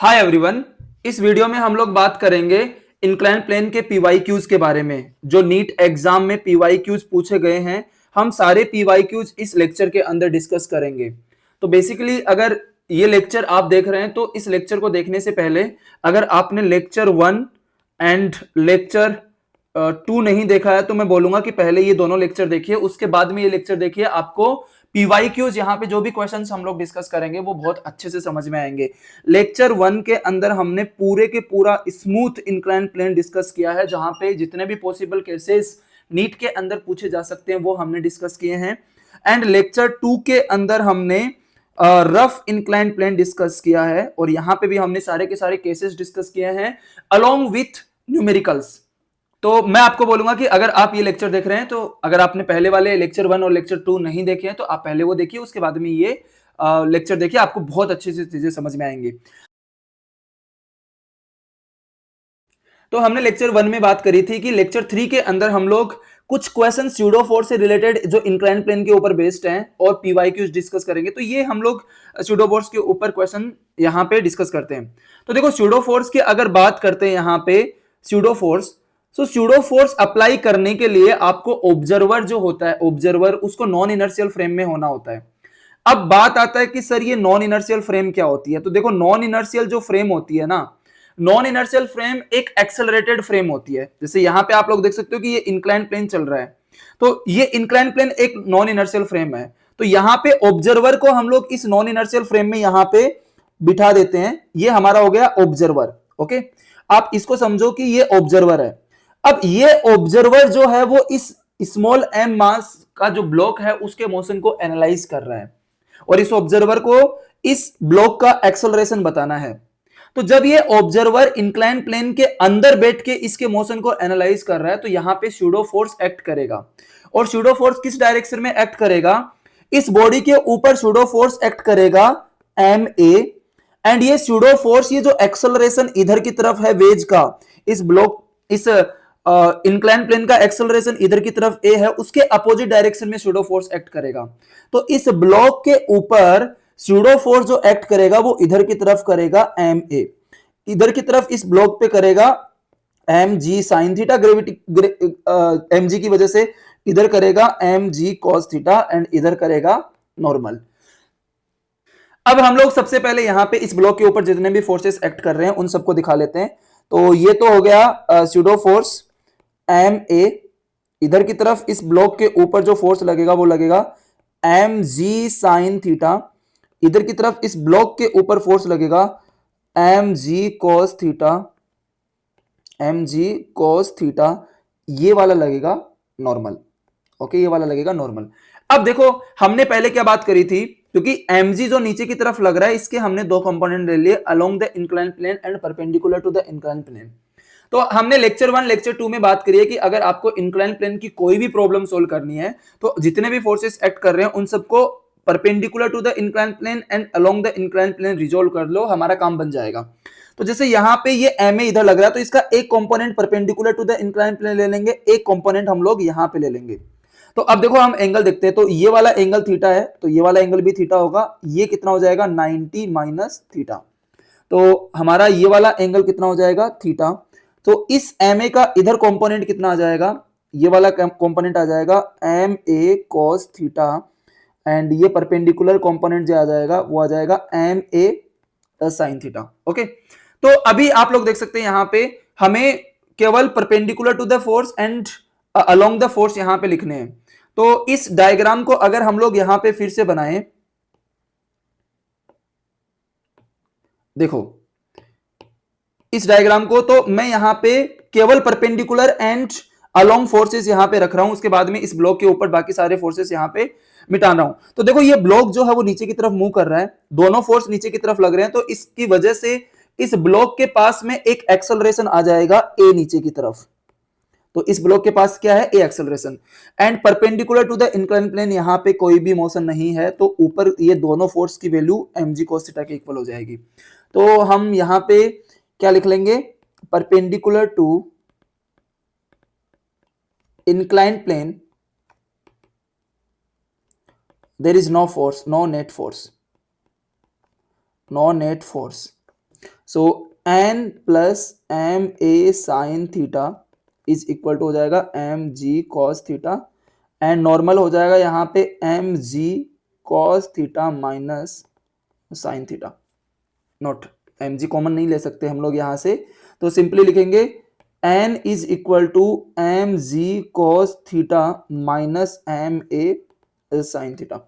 Hi everyone. इस video में हम लोग बात करेंगे इंक्लाइन प्लेन के पीवाईक्यूज के बारे में। जो नीट एग्जाम में पीवाईक्यूज पूछे गए हैं, हम सारे पीवाईक्यूज इस लेक्चर के अंदर डिस्कस करेंगे। तो बेसिकली अगर ये लेक्चर आप देख रहे हैं तो इस लेक्चर को देखने से पहले अगर आपने लेक्चर 1 एंड लेक्चर 2 नहीं देखा है तो मैं बोलूंगा कि पहले ये दोनों लेक्चर देखिए, उसके बाद में ये लेक्चर देखिए। आपको पीवाईक्यूज यहाँ पे जो भी क्वेश्चंस हम लोग डिस्कस करेंगे वो बहुत अच्छे से समझ में आएंगे। लेक्चर 1 के अंदर हमने पूरे के पूरा स्मूथ इंक्लाइन प्लेन डिस्कस किया है, जहां पे जितने भी पॉसिबल केसेस नीट के अंदर पूछे जा सकते हैं वो हमने डिस्कस किए हैं। एंड लेक्चर 2 के अंदर हमने रफ इंक्लाइन प्लेन डिस्कस किया है, और यहां पे भी हमने सारे के सारे केसेस डिस्कस किए हैं अलोंग विथ न्यूमेरिकल्स। तो मैं आपको बोलूंगा कि अगर आप ये लेक्चर देख रहे हैं तो अगर आपने पहले वाले लेक्चर 1 और लेक्चर 2 नहीं देखे हैं तो आप पहले वो देखिए, उसके बाद में ये लेक्चर देखिए, आपको बहुत अच्छे से चीजें समझ में आएंगी। तो हमने लेक्चर 1 में बात करी थी कि लेक्चर 3 के अंदर हम लोग कुछ क्वेश्चन स्यूडो फोर्स से रिलेटेड जो इंक्लाइन प्लेन के ऊपर बेस्ड हैं और पीवाईक्यूज डिस्कस करेंगे। तो ये हम लोग स्यूडो फोर्स के ऊपर क्वेश्चन यहाँ पे डिस्कस करते हैं। तो देखो, स्यूडो फोर्स की अगर बात करते हैं यहाँ पे, स्यूडो फोर्स, सो स्यूडो फोर्स अप्लाई करने के लिए आपको ऑब्जर्वर जो होता है, ऑब्जर्वर उसको नॉन इनर्शियल फ्रेम में होना होता है। अब बात आता है कि सर ये नॉन इनर्शियल फ्रेम क्या होती है। तो देखो, नॉन इनर्शियल जो फ्रेम होती है ना, नॉन इनर्शियल फ्रेम एक एक्सेलरेटेड फ्रेम होती है। जैसे यहां पे आप लोग देख सकते हो कि ये इंक्लाइन प्लेन चल रहा है, तो ये इंक्लाइन प्लेन एक नॉन इनर्शियल फ्रेम है। तो यहां पे ऑब्जर्वर को हम लोग इस नॉन इनर्शियल फ्रेम में यहां पे बिठा देते हैं। ये हमारा हो गया ऑब्जर्वर। ओके, आप इसको समझो कि ये ऑब्जर्वर है। अब ये ऑब्जर्वर जो है वो इस स्मॉल एम मास का जो ब्लॉक है उसके मोशन को एनालाइज कर रहा है, और इस ऑब्जर्वर को इस ब्लॉक का एक्सेलरेशन बताना है। तो जब ये ऑब्जर्वर इंक्लाइन प्लेन के अंदर बैठ के इसके मोशन को एनालाइज कर रहा है तो यहां पे स्यूडो फोर्स एक्ट करेगा। और स्यूडो फोर्स किस डायरेक्शन में एक्ट करेगा? इस बॉडी के ऊपर स्यूडो फोर्स एक्ट करेगा एम ए। एंड ये स्यूडो फोर्स, ये जो एक्सेलरेशन इधर की तरफ है वेज का, इस ब्लॉक, इस इंक्लाइन प्लेन का एक्सेलरेशन इधर की तरफ ए है, उसके अपोजिट डायरेक्शन में स्यूडो फोर्स एक्ट करेगा। तो इस ब्लॉक के ऊपर स्यूडो फोर्स जो एक्ट करेगा वो इधर की तरफ करेगा एम ए, इधर की तरफ इस ब्लॉक पे करेगा एम जी sine theta, gravity M G की वजह से इधर करेगा M ji cos theta, and इधर करेगा नॉर्मल। अब हम लोग सबसे पहले यहां पे इस ब्लॉक के ऊपर जितने भी फोर्सेस एक्ट कर रहे हैं उन सबको दिखा लेते हैं। तो ये तो हो गया स्यूडो फोर्स एम ए। इधर की तरफ इस ब्लॉक के ऊपर जो फोर्स लगेगा वो लगेगा एम जी साइन थीटा। इधर की तरफ इस ब्लॉक के ऊपर फोर्स लगेगा एम जी cos theta, M G cos theta. ये वाला लगेगा नॉर्मल। ओके, ये वाला लगेगा नॉर्मल। अब देखो, हमने पहले क्या बात करी थी, क्योंकि mg जो नीचे की तरफ लग रहा है इसके हमने दो कंपोनेंट ले लिए, along the incline plane and perpendicular to the incline plane. तो हमने लेक्चर 1 लेक्चर 2 में बात करी है कि अगर आपको इंक्लाइन प्लेन की कोई भी प्रॉब्लम सोल्व करनी है तो जितने भी फोर्सेस एक्ट कर रहे हैं उन सबको perpendicular to the incline plane and along the incline plane resolve कर लो, हमारा काम बन जाएगा। तो जैसे यहां पे ये एम ए इधर लग रहा है तो इसका एक component perpendicular to the incline plane ले लेंगे, एक कंपोनेंट हम लोग यहां पे ले लेंगे। तो अब देखो, हम एंगल देखते हैं। तो ये वाला एंगल थीटा है तो ये वाला एंगल भी थीटा होगा। ये कितना हो जाएगा? 90 माइनस थीटा। तो हमारा ये वाला एंगल कितना हो जाएगा? थीटा। तो इस एम ए का इधर कंपोनेंट कितना आ जाएगा? ये वाला कंपोनेंट आ जाएगा M A cos theta, and ये परपेंडिकुलर कंपोनेंट जो आ जाएगा वो आ जाएगा M A sine theta. Okay, तो अभी आप लोग देख सकते हैं यहां पे हमें केवल perpendicular to the force and along the force यहां पे लिखने हैं। तो इस डायग्राम को अगर हम लोग यहां पे फिर से बनाएं, देखो इस डायग्राम को, तो मैं यहां पे केवल परपेंडिकुलर एंड अलोंग फोर्सेस यहां पे रख रहा हूं, उसके बाद में इस ब्लॉक के ऊपर बाकी सारे फोर्सेस यहां पे मिटा रहा हूं। तो देखो, ये ब्लॉक जो है वो नीचे की तरफ मूव कर रहा है, दोनों फोर्स नीचे की तरफ लग रहे हैं, तो इसकी वजह से इस ब्लॉक के पास में एक एक्सेलरेशन आ जाएगा ए नीचे की तरफ। तो इस ब्लॉक के पास क्या है? A acceleration. And perpendicular to the incline plane यहां पे कोई भी मोशन नहीं है, तो ऊपर ये दोनों फोर्स की वैल्यू mg cos थीटा के इक्वल हो जाएगी। तो हम यहां पे क्या लिख लेंगे? Perpendicular to incline plane there is no force, no net force, no net force. So N plus M A sine theta is equal to हो जाएगा M G cos theta, and normal हो जाएगा यहाँ पे M G cos theta minus sine theta. Note, M जी common नहीं ले सकते हम लोग यहां से, तो सिंपली लिखेंगे N is equal to M G cos theta minus M A sine theta.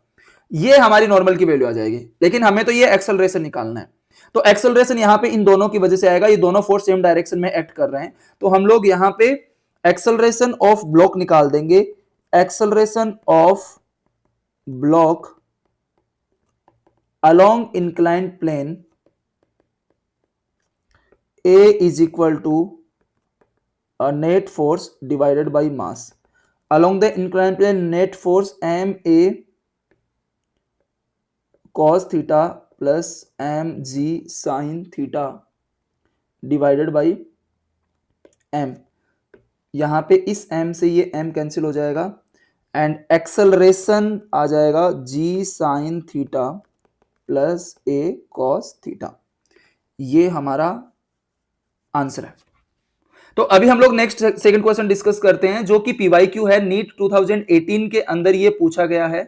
ये हमारी नॉर्मल की वैल्यू आ जाएगी, लेकिन हमें तो ये एक्सेलरेशन निकालना है। तो एक्सेलरेशन यहां पे इन दोनों की वजह से आएगा, ये दोनों फोर्स सेम डायरेक्शन में एक्ट कर रहे हैं, तो हम लोग यहां पे एक्सेलरेशन ऑफ ब्लॉक निकाल देंगे। Acceleration of block along inclined plane A is equal to a net force divided by mass. Along the inclined plane, net force ma cos theta plus mg sin theta divided by m. यहाँ पे इस m से ये m cancel हो जाएगा, and acceleration आ जाएगा g sin theta plus a cos theta. ये हमारा आंसर है। तो अभी हम लोग नेक्स्ट सेकंड क्वेश्चन डिस्कस करते हैं, जो कि पीवाईक्यू है, नीट 2018 के अंदर ये पूछा गया है।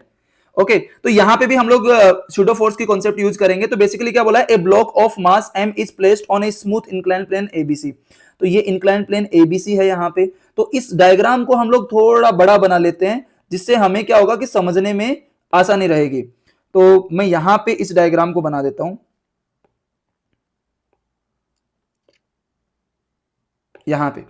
ओके, तो यहां पे भी हम लोग सूडो फोर्स की कॉन्सेप्ट यूज करेंगे। तो बेसिकली क्या बोला है, a block of mass m is placed on a smooth inclined plane ABC. तो ये इंक्लाइंड प्लेन एबीसी है यहाँ पे। तो इस डायग्राम को हम लोग थोड़ा बड़ा बना लेते हैं, जिससे हमें क्या होगा कि समझने में आसानी रहेगी। तो मैं यहां पे इस डायग्राम को बना देता हूं यहां पे।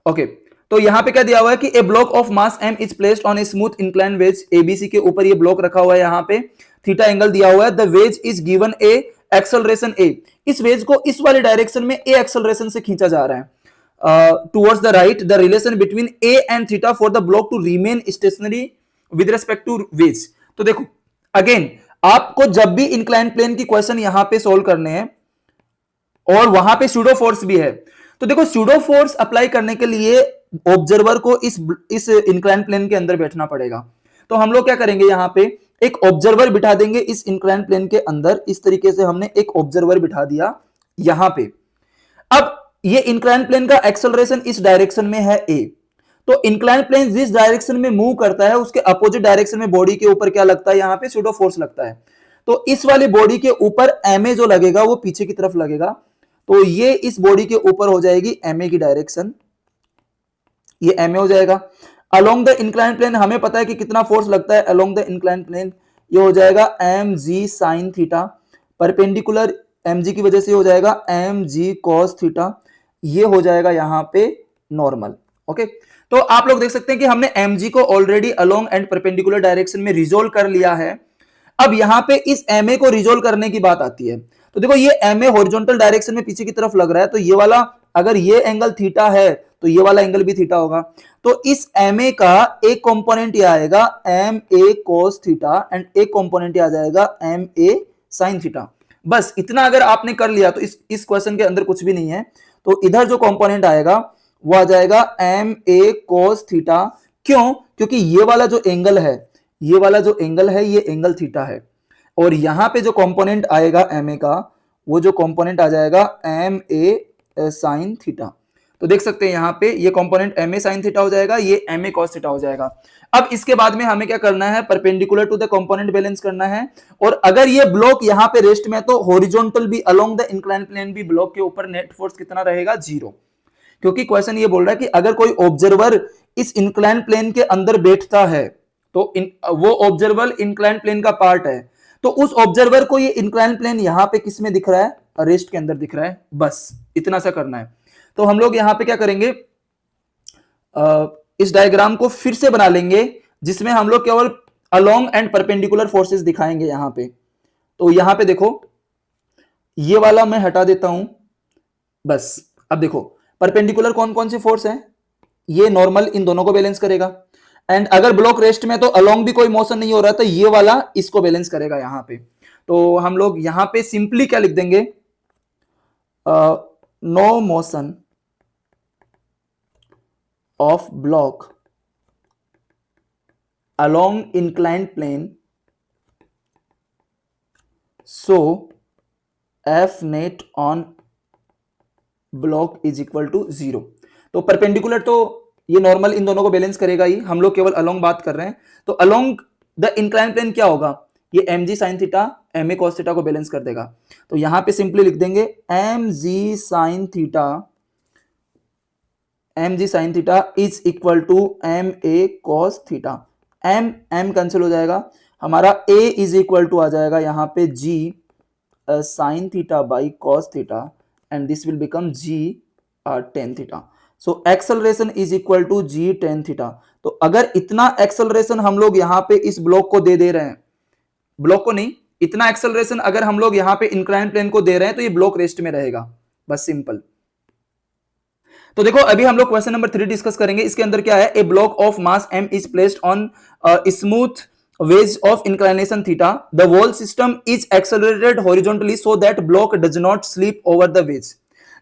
ओके, तो यहां पे क्या दिया हुआ है कि a block of mass m is placed on a smooth incline wedge ABC के ऊपर ये ब्लॉक रखा हुआ है, यहां पे थीटा एंगल दिया हुआ है। The wedge is given a acceleration a, इस वेज को इस वाले डायरेक्शन में ए एक्सेलरेशन से खींचा जा रहा है towards the right. The relation between A and theta for the block to remain stationary with respect to wedge. तो देखो अगेन, आपको जब भी इंक्लाइन प्लेन की क्वेश्चन यहां पे सोल्व करने हैं और वहां पे सूडो फोर्स भी है, तो देखो सूडो फोर्स अप्लाई करने के लिए ऑब्जर्वर को इस इंक्लाइन प्लेन के अंदर बैठना पड़ेगा। तो हम लोग क्या करेंगे, यहां पे एक ऑब्जर्वर बिठा देंगे इस इंक्लाइन प्लेन के अंदर। इस तरीके से हमने एक ऑब्जर्वर बिठा दिया यहां पे। अब ये इंक्लाइन प्लेन का एक्सेलरेशन इस डायरेक्शन में है ए, तो इंक्लाइन प्लेन जिस डायरेक्शन में मूव करता है उसके अपोजिट डायरेक्शन में बॉडी के ऊपर क्या लगता है, यहां पे सूडो फोर्स लगता है। तो इस वाली बॉडी के ऊपर एमए जो लगेगा वो पीछे की तरफ लगेगा, तो ये इस बॉडी के ऊपर हो जाएगी एमए की डायरेक्शन, ये एमए हो जाएगा। अलोंग द इंक्लाइन प्लेन हमें पता है कि कितना फोर्स लगता है अलोंग द इंक्लाइन प्लेन, ये हो जाएगा M G sine theta, perpendicular M G की वजह से हो जाएगा एम जी कॉस थीटा, ये हो जाएगा यहां पे नॉर्मल। ओके, तो आप लोग देख सकते हैं कि हमने एम जी को already along and perpendicular direction में रिजोल्व कर लिया है। अब यहां पे इस एमए को रिजोल्व करने की बात आती है। तो देखो ये एमए हॉरिजॉन्टल डायरेक्शन में पीछे की तरफ लग रहा है, तो ये वाला अगर ये एंगल थीटा है तो ये वाला एंगल भी थीटा होगा। तो इस एमए का एक कंपोनेंट ये आएगा M A cos theta and एक कंपोनेंट ये आ जाएगा एम ए साइन थीटा। बस इतना अगर आपने कर लिया तो इस क्वेश्चन के अंदर कुछ भी नहीं है। तो इधर जो कंपोनेंट आएगा वो आ जाएगा एम ए कोस थीटा। क्यों? क्योंकि ये वाला जो एंगल है, ये वाला जो एंगल है ये एंगल थीटा है, और यहां पे जो कंपोनेंट आएगा एम ए का, वो जो कंपोनेंट आ जाएगा एम ए साइन थीटा। तो देख सकते हैं यहां पे ये component M A sine theta हो जाएगा, ये एम ए कॉस थीटा हो जाएगा। अब इसके बाद में हमें क्या करना है, perpendicular to the component balance करना है। और अगर ये ब्लॉक यहां पे रेस्ट में, तो हॉरिजॉन्टल भी अलोंग द इंक्लाइन प्लेन भी ब्लॉक के ऊपर नेट फोर्स कितना रहेगा, 0। क्योंकि क्वेश्चन ये बोल रहा है कि अगर कोई ऑब्जर्वर इस इंक्लाइन प्लेन के अंदर बैठता है तो वो ऑब्जर्वर इंक्लाइन प्लेन का पार्ट है, तो उस ऑब्जर्वर को ये इंक्लाइन प्लेन यहां पे किस में दिख रहा है, रेस्ट के अंदर दिख रहा है। बस इतना सा करना है। तो हम लोग यहां पे क्या करेंगे, इस डायग्राम को फिर से बना लेंगे, जिसमें हम लोग केवल अलोंग एंड परपेंडिकुलर फोर्सेस दिखाएंगे यहां पे। तो यहां पे देखो ये वाला मैं हटा देता हूं। बस अब देखो परपेंडिकुलर कौन कौन से फोर्स हैं, ये नॉर्मल इन दोनों को बैलेंस करेगा, एंड अगर ब्लॉक रेस्ट में तो अलोंग भी कोई मोशन नहीं हो रहा, तो ये वाला इसको बैलेंस करेगा यहां पे। तो हम लोग यहां पे सिंपली क्या लिख देंगे, no motion of block along inclined plane, so F net on block is equal to 0। तो परपेंडिकुलर तो ये नॉर्मल इन दोनों को बैलेंस करेगा ही, हम लोग केवल अलोंग बात कर रहे हैं। तो अलोंग द इंक्लाइन प्लेन क्या होगा, ये एम जी साइन थीटा एम ए कॉस थीटा को बैलेंस कर देगा। तो यहां पे सिंपली लिख देंगे m ji sine theta is equal to m A cos theta. M m cancel हो जाएगा, हमारा ए इज इक्वल टू आ जाएगा यहां पे g sine theta by cos theta and this will become g tan theta. So acceleration is equal to ji tan theta. तो अगर इतना एक्सेलरेशन हम लोग यहां पे इस ब्लॉक को दे रहे हैं, ब्लॉक को नहीं, इतना एक्सेलरेशन अगर हम लोग यहां पे इंक्लाइन प्लेन को दे रहे हैं तो ये ब्लॉक रेस्ट में रहेगा, बस सिंपल। तो देखो अभी हम लोग क्वेश्चन नंबर 3 डिस्कस करेंगे। इसके अंदर क्या है, a block of mass m is placed on smooth wedge of inclination theta, the whole system is accelerated horizontally so that block does not slip over the wedge।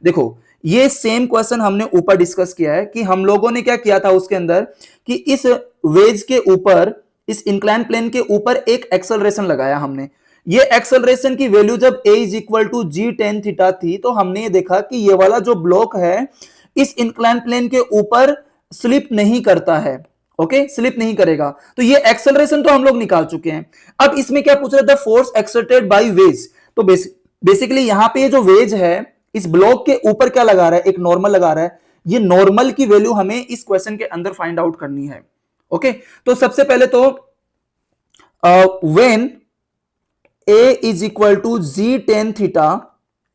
देखो ये same question हमने ऊपर discuss किया है कि हम लोगों ने क्या किया था उसके अंदर कि इस वेज के ऊपर, इस इंक्लाइन प्लेन के ऊपर एक एक्सेलरेशन लगाया हमने। ये एक्सेलरेशन की वैल्यू जब a is equal to ji tan theta थी तो हमने ये देखा कि ये वाला जो ब्लॉक है इस इंक्लाइन प्लेन के ऊपर स्लिप नहीं करता है। ओके, स्लिप नहीं करेगा। तो ये एक्सेलरेशन तो हम लोग निकाल चुके हैं। अब इसमें क्या पूछ रहा है, the force exerted by wedge. तो बेसिकली यहां पे जो वेज है इस ब्लॉक के ऊपर क्या लगा रहा है, एक नॉर्मल लगा रहा है। ये नॉर्मल की वैल्यू हमें इस क्वेश्चन के अंदर फाइंड आउट करनी है। ओके, तो सबसे पहले तो when a is equal to g tan theta,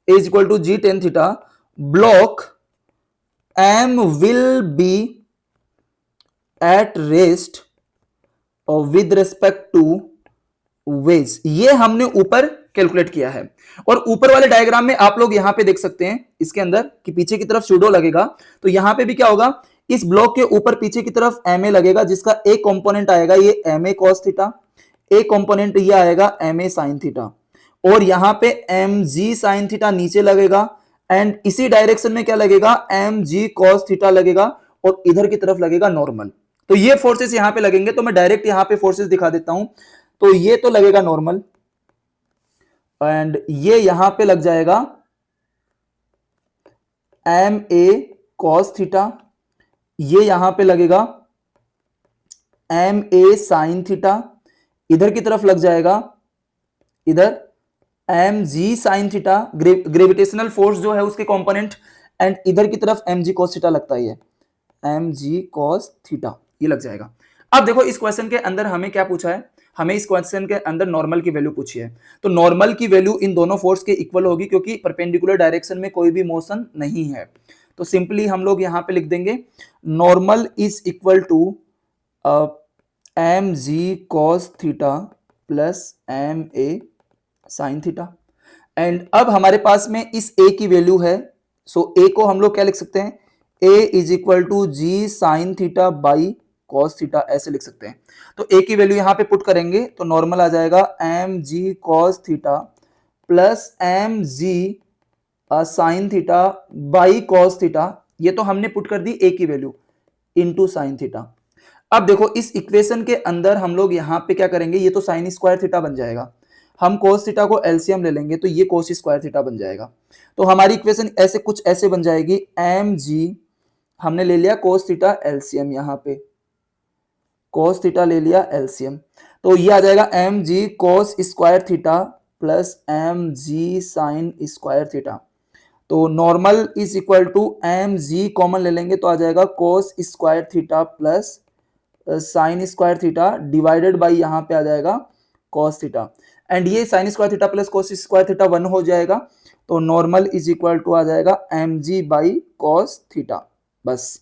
a is equal to g tan theta, block m will be at rest with respect to wedge. ये हमने ऊपर कैलकुलेट किया है और ऊपर वाले डायग्राम में आप लोग यहां पे देख सकते हैं इसके अंदर कि पीछे की तरफ सूडो लगेगा। तो यहां पे भी क्या होगा, इस ब्लॉक के ऊपर पीछे की तरफ एम ए लगेगा जिसका एक कंपोनेंट आएगा ये एम ए कॉस थीटा, एक कंपोनेंट ये आएगा एम ए साइन थीटा और यहां पे एम जी साइन थीटा नीचे लगेगा एंड इसी डायरेक्शन में क्या लगेगा, एम जी कॉस थीटा लगेगा और इधर की तरफ लगेगा नॉर्मल। तो ये फोर्सेस यहां पे लगेंगे। तो मैं डायरेक्ट यहां पे फोर्सेस दिखा देता हूं। तो ये तो लगेगा नॉर्मल एंड ये यहां पे लग जाएगा एम ए कॉस थीटा, ये यहां पे लगेगा एम ए साइन थीटा, इधर की तरफ लग जाएगा इधर एम जी साइन थीटा, ग्रेविटेशनल फोर्स जो है उसके कंपोनेंट, एंड इधर की तरफ एम जी कॉस थीटा लगता है, ये एम जी कॉस थीटा ये लग जाएगा। अब देखो इस क्वेश्चन के अंदर हमें क्या पूछा है, हमें इस क्वेश्चन के अंदर नॉर्मल की वैल्यू पूछी है। तो नॉर्मल की वैल्यू इन दोनों फोर्स के इक्वल होगी क्योंकि परपेंडिकुलर डायरेक्शन में कोई भी मोशन नहीं है। तो सिंपली हम लोग यहां पे लिख देंगे normal is equal to M G cos theta plus M A sine theta. And अब हमारे पास में इस a की वैल्यू है, सो a को हम लोग क्या लिख सकते हैं, a is equal to ji sine theta by cos theta ऐसे लिख सकते हैं। तो a की वैल्यू यहां पे पुट करेंगे तो नॉर्मल आ जाएगा M G cos theta plus M G sine theta by cos theta. ये तो हमने पुट कर दी a की वैल्यू इनटू साइन थीटा। अब देखो इस इक्वेशन के अंदर हम लोग यहां पे क्या करेंगे, ये तो साइन स्क्वायर थीटा बन जाएगा, हम कोस थीटा को एलसीएम ले लेंगे तो ये कोस स्क्वायर थीटा बन जाएगा। तो हमारी इक्वेशन ऐसे कुछ ऐसे बन जाएगी, एम जी हमने ले लिया कोस थीटा एलसीएम, यहां पे कोस थीटा ले लिया एलसीएम, तो ये आ जाएगा M g cos square theta plus M G sine square theta. तो normal is equal to M G common ले लेंगे तो आ जाएगा cos square theta plus sine square theta divided by यहां पे आ जाएगा कॉस थीटा, एंड ये sine square theta plus cos square theta 1 हो जाएगा। तो नॉर्मल इज इक्वल टू आ जाएगा M g by cos theta. बस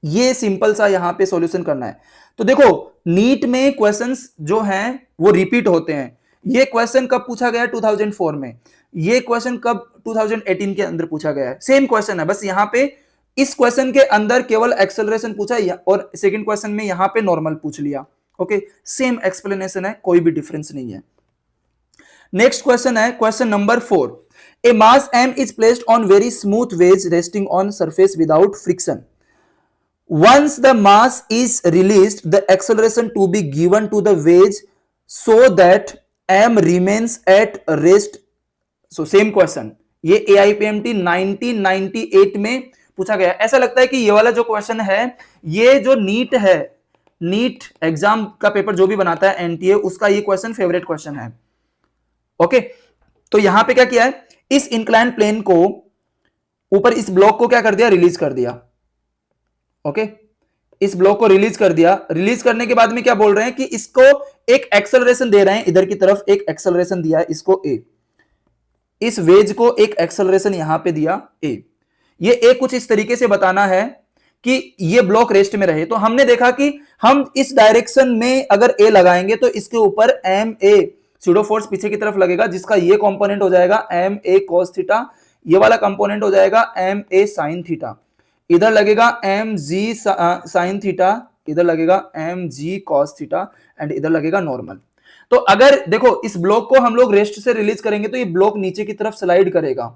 ये सिंपल सा यहां पे सॉल्यूशन करना है। तो देखो नीट में क्वेश्चंस जो हैं वो रिपीट होते हैं। ये क्वेश्चन कब पूछा गया, 2004 में। ये क्वेश्चन कब, 2018 के अंदर पूछा गया है। सेम क्वेश्चन है, बस यहां पे इस क्वेश्चन के अंदर केवल एक्सेलरेशन पूछा और सेकंड क्वेश्चन में यहां पे नॉर्मल पूछ लिया। ओके, सेम एक्सप्लेनेशन है, कोई भी डिफरेंस नहीं है। नेक्स्ट क्वेश्चन है question number 4। A mass m is placed on very smooth wedge resting on surface without friction. Once the mass is released, the acceleration to be given to the wedge so that m remains at rest. So same question, ये AIPMT 1998 में पूछा गया। ऐसा लगता है कि ये वाला जो क्वेश्चन है, ये जो नीट है, नीट एग्जाम का पेपर जो भी बनाता है NTA, उसका ये क्वेश्चन फेवरेट क्वेश्चन है। ओके, तो यहां पे क्या किया है, इस इंक्लाइन प्लेन को ऊपर, इस ब्लॉक को क्या कर दिया, रिलीज कर दिया। ओके, इस ब्लॉक को रिलीज कर दिया। रिलीज करने के बाद में क्या बोल रहे हैं कि इसको एक एक्सेलरेशन दे रहे हैं, इधर की तरफ एक एक्सेलरेशन दिया है इसको A, इस वेज को एक एक्सेलरेशन यहां पे दिया A। ये A कुछ इस तरीके से बताना है कि ये ब्लॉक रेस्ट में रहे। तो हमने देखा कि हम इस डायरेक्शन में अगर A लगाएंगे तो इसके ऊपर MA स्यूडो फोर्स पीछे की तरफ लगेगा, जिसका ये कंपोनेंट हो जाएगा MA cos थीटा, ये वाला कंपोनेंट हो जाएगा MA sin थीटा, इधर लगेगा mg sin थीटा, इधर लगेगा mg cos थीटा, एंड इधर लगेगा नॉर्मल। तो अगर देखो इस ब्लॉक को हम लोग रेस्ट से रिलीज करेंगे तो ये ब्लॉक नीचे की तरफ स्लाइड करेगा।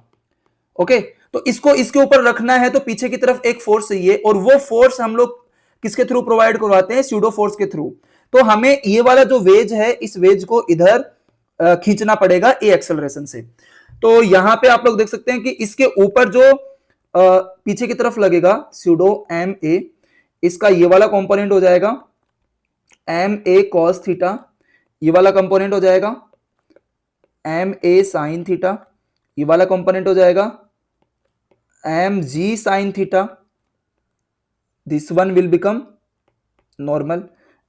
ओके, तो इसको इसके ऊपर रखना है तो पीछे की तरफ एक फोर्स चाहिए, और वो फोर्स हम लोग किसके थ्रू प्रोवाइड करवाते हैं, स्यूडो फोर्स के थ्रू। तो हमें ये वाला जो वेज है, इस वेज को इधर खींचना पड़ेगा ए एक्सेलरेशन से। तो यहां पे आप लोग देख सकते हैं कि इसके ऊपर जो पीछे की तरफ लगेगा स्यूडो MA, इसका ये वाला कंपोनेंट हो जाएगा MA cos थीटा, ये वाला कंपोनेंट हो जाएगा MA sin थीटा, ये वाला कंपोनेंट हो जाएगा mg sin theta, this one will become normal,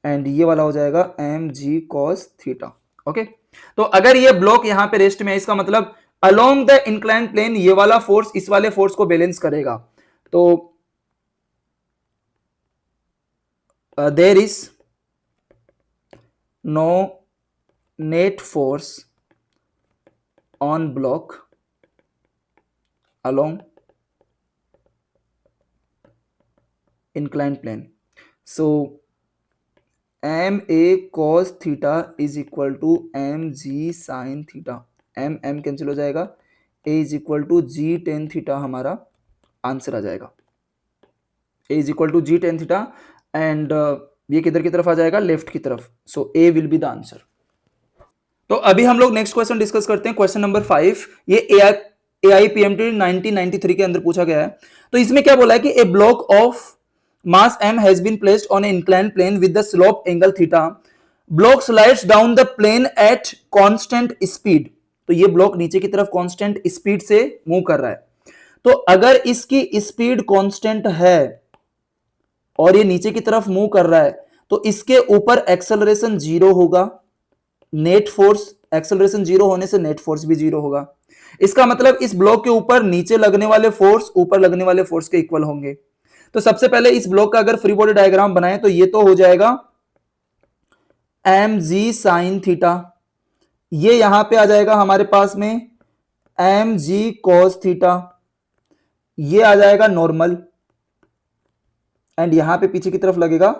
and ये वाला हो जाएगा mg cos थीटा। ओके, तो अगर ये ब्लॉक यहां पे रेस्ट में है, इसका मतलब अलोंग द इंक्लाइन प्लेन ये वाला फोर्स इस वाले फोर्स को बैलेंस करेगा। तो there is no net force on block along inclined plane. So MA cos theta is equal to mg sin theta, m cancel हो जाएगा, A is equal to g tan theta हमारा answer आ जाएगा। A is equal to g tan theta, and ये किधर की तरफ आ जाएगा, लेफ्ट की तरफ। So A will be the answer. तो अभी हम लोग नेक्स्ट क्वेश्चन डिस्कस करते हैं, क्वेश्चन नंबर 5। ये AIPMT 1993 के अंदर पूछा गया है। तो इसमें क्या बोला है कि a block of mass m has been placed on an inclined plane with the slope angle theta. Block slides down the plane at constant speed. तो ये ब्लॉक नीचे की तरफ कांस्टेंट स्पीड से मूव कर रहा है। तो अगर इसकी स्पीड कांस्टेंट है और ये नीचे की तरफ मूव कर रहा है, तो इसके ऊपर एक्सेलरेशन जीरो होगा, नेट फोर्स, एक्सेलरेशन जीरो होने से नेट फोर्स भी जीरो होगा। इसका मतलब इस ब्लॉक के ऊपर नीचे लगने वाले फोर्स ऊपर लगने वाले फोर्स के इक्वल होंगे। तो सबसे पहले इस ब्लॉक का अगर फ्री बॉडी डायग्राम बनाएं तो ये तो हो जाएगा mg sin थीटा, ये यहां पे आ जाएगा हमारे पास में mg cos थीटा, ये आ जाएगा नॉर्मल, एंड यहां पे पीछे की तरफ लगेगा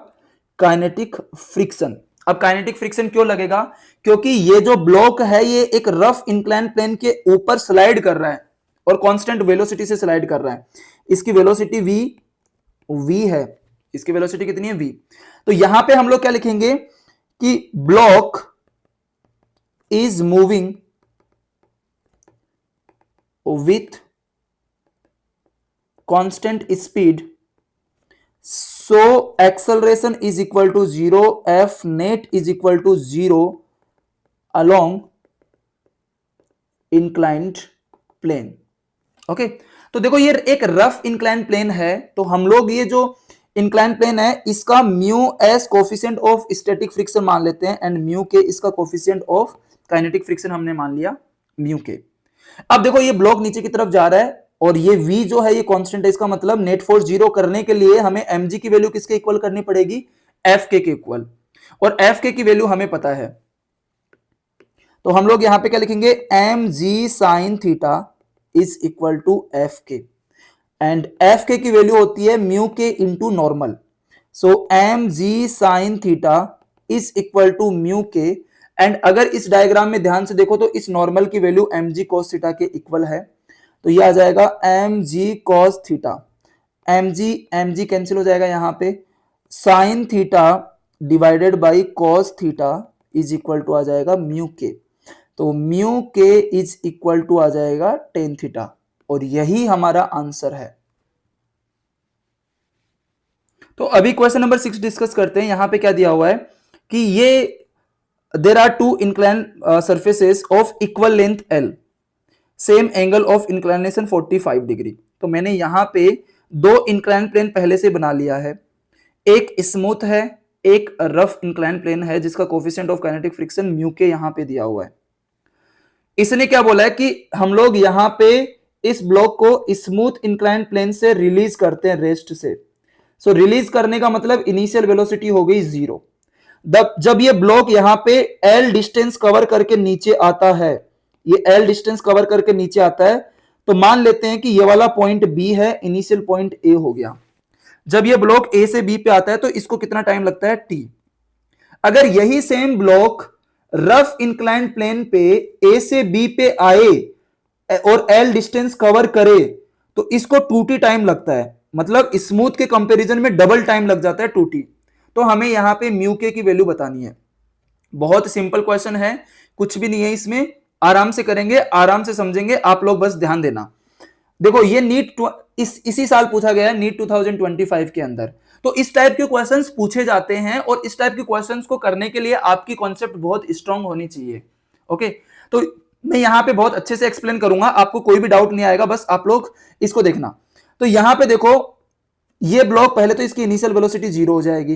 काइनेटिक फ्रिक्शन। अब काइनेटिक फ्रिक्शन क्यों लगेगा, क्योंकि ये जो ब्लॉक है ये एक रफ इंक्लाइन प्लेन के ऊपर स्लाइड कर रहा है और कांस्टेंट वेलोसिटी से स्लाइड कर रहा है। इसकी वेलोसिटी v है, इसकी वेलोसिटी कितनी है v। तो यहां पे हम लोग क्या लिखेंगे कि block is moving with constant speed, so acceleration is equal to zero, F net is equal to zero along inclined plane. Okay, तो देखो ये एक रफ इंक्लाइन प्लेन है, तो हम लोग ये जो इंक्लाइन प्लेन है इसका mu S coefficient of static friction मान लेते हैं, एंड म्यू के इसका कोफिशिएंट ऑफ काइनेटिक फ्रिक्शन हमने मान लिया म्यू के। अब देखो ये ब्लॉक नीचे की तरफ जा रहा है और ये v जो है ये कांस्टेंट है, इसका मतलब नेट फोर्स जीरो करने के लिए हमें mg की वैल्यू किसके इक्वल करनी पड़ेगी, fk के इक्वल, और fk की वैल्यू हमें पता है। तो हम लोग यहां पे क्या लिखेंगे, mg sin theta is equal to fk, and fk की वैल्यू होती है म्यू के into normal. So mg sin theta is equal to mu K, and अगर इस डायग्राम में ध्यान से देखो तो इस नॉर्मल की वैल्यू mg cos थीटा के इक्वल है, तो ये आ जाएगा mg cos theta, mg cancel हो जाएगा यहां पे, sin theta divided by cos theta is equal to आ जाएगा म्यू के। तो म्यू के इज इक्वल टू आ जाएगा टेन थीटा, और यही हमारा आंसर है। तो अभी क्वेश्चन नंबर 6 डिस्कस करते हैं। यहां पे क्या दिया हुआ है कि ये there are two incline surfaces of equal length L, same angle of inclination 45 degree. तो मैंने यहां पे दो इंक्लाइन प्लेन पहले से बना लिया है, एक स्मूथ है, एक रफ इंक्लाइन प्लेन है, जिसका coefficient of kinetic friction mu के यहां पे दिया हुआ है। इसने क्या बोला है कि हम लोग यहां पे इस ब्लॉक को स्मूथ इंक्लाइन प्लेन से रिलीज करते हैं रेस्ट से। सो रिलीज करने का मतलब इनिशियल वेलोसिटी हो गई 0। जब ये ब्लॉक यहां पे एल डिस्टेंस कवर करके नीचे आता है, ये एल डिस्टेंस कवर करके नीचे आता है, तो मान लेते हैं कि ये वाला पॉइंट बी है, इनिशियल पॉइंट ए हो गया। जब ये ब्लॉक ए से बी पे आता है तो इसको कितना टाइम लगता है, टी। अगर यही same block rough inclined plane पे ए से बी पे आए और एल डिस्टेंस कवर करे तो इसको 2t टाइम लगता है, मतलब स्मूथ के कंपैरिजन में डबल टाइम लग जाता है 2t। तो हमें यहां पे म्यू के की वैल्यू बतानी है। बहुत सिंपल क्वेश्चन है, कुछ भी नहीं है इसमें, आराम से करेंगे, आराम से समझेंगे, आप लोग बस ध्यान देना। देखो ये नीट इसी साल पूछा गया है, नीट 2025 के अंदर। तो इस टाइप के क्वेश्चंस पूछे जाते हैं, और इस टाइप के क्वेश्चंस को करने के लिए आपकी कॉन्सेप्ट बहुत स्ट्रांग होनी चाहिए। ओके, तो मैं यहां पे बहुत अच्छे से एक्सप्लेन करूंगा, आपको कोई भी डाउट नहीं आएगा, बस आप लोग इसको देखना। तो यहां पे देखो, ये ब्लॉक पहले तो इसकी इनिशियल वेलोसिटी 0 हो जाएगी,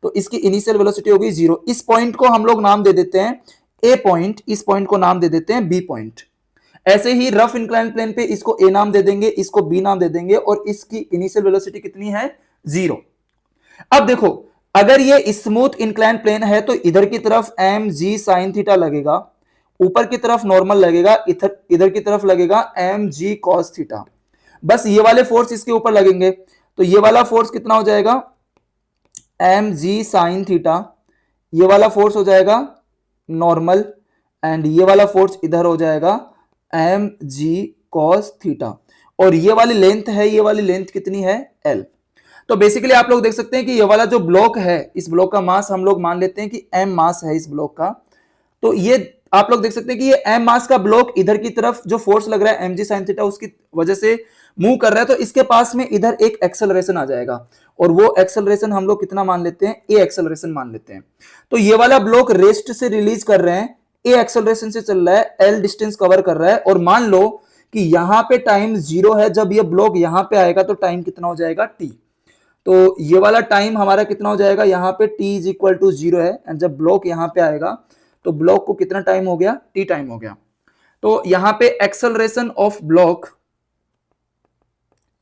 तो इसकी इनिशियल वेलोसिटी होगी 0। इस पॉइंट को हम लोग नाम दे देते हैं ए पॉइंट, इस पॉइंट को नाम दे देते हैं बी पॉइंट। ऐसे ही रफ इंक्लाइन प्लेन पे इसको ए नाम दे देंगे, इसको बी नाम दे देंगे, और इसकी इनिशियल वेलोसिटी कितनी है, 0। अब देखो, अगर ये स्मूथ इंक्लाइन प्लेन है तो इधर की तरफ एम जी साइन थीटा लगेगा, ऊपर की तरफ नॉर्मल लगेगा, इधर की तरफ लगेगा एम जी कॉस थीटा। बस ये वाले फोर्स इसके ऊपर लगेंगे, तो ये वाला फोर्स कितना हो जाएगा, एम जी साइन थीटा, ये वाला फोर्स हो जाएगा नॉर्मल, एंड ये वाला फोर्स इधर हो जाएगा एम जी कॉस थीटा, और ये वाली लेंथ है, ये वाली लेंथ कितनी है, एल। तो बेसिकली आप लोग देख सकते हैं कि ये वाला जो ब्लॉक है, इस ब्लॉक का मास हम लोग मान लेते हैं कि एम मास है इस ब्लॉक का। तो ये आप लोग देख सकते हैं कि ये एम मास का ब्लॉक इधर की तरफ जो फोर्स लग रहा है एम जी साइन थीटा, उसकी वजह से मूव कर रहा है, तो इसके पास में इधर एक एक्सेलरेशन आ जाएगा, और वो एक्सेलरेशन हम लोग कितना मान लेते हैं, ए एक्सेलरेशन मान लेते हैं। तो ये वाला ब्लॉक रेस्ट से रिलीज कर रहे हैं, ए एक्सेलरेशन से चल रहा है, एल डिस्टेंस कवर कर रहा है, और मान लो कि यहां पे टाइम 0 है, जब ये ब्लॉक यहां पे आएगा तो टाइम कितना हो जाएगा, टी। तो ये वाला टाइम हमारा कितना हो जाएगा, यहां पे t इज इक्वल टू 0 है, एंड जब ब्लॉक यहां पे आएगा तो ब्लॉक को कितना टाइम हो गया, t टाइम हो गया। तो यहां पे acceleration of block,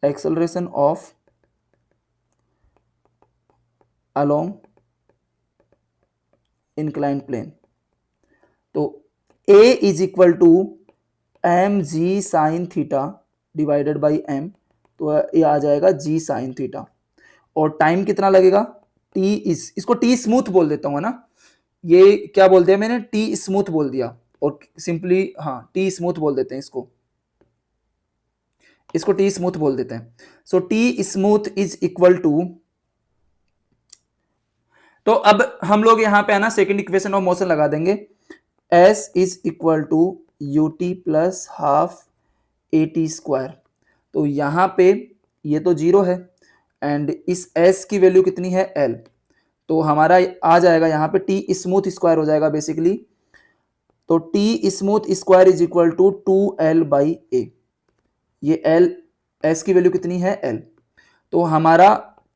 acceleration of along inclined plane, तो a is equal to M G sine theta divided by M, तो ये आ जाएगा g साइन थीटा, और टाइम कितना लगेगा, टी इज, इसको टी स्मूथ बोल देता हूँ ना, ये क्या बोल दिया मैंने, टी स्मूथ बोल दिया, और सिंपली हाँ टी स्मूथ बोल देते हैं इसको टी स्मूथ बोल देते हैं। So t smooth is equal to, तो अब हम लोग यहां पे है ना सेकेंड इक्वेशन ऑफ मोशन लगा देंगे, s is equal to U T plus half A T square. तो यहां पे ये तो 0 है, एंड इस s की वैल्यू कितनी है, l, तो हमारा आ जाएगा यहाँ पे t स्मूथ स्क्वायर हो जाएगा बेसिकली। तो t smooth square is equal to 2l by a, ये l, s की वैल्यू कितनी है, l। तो हमारा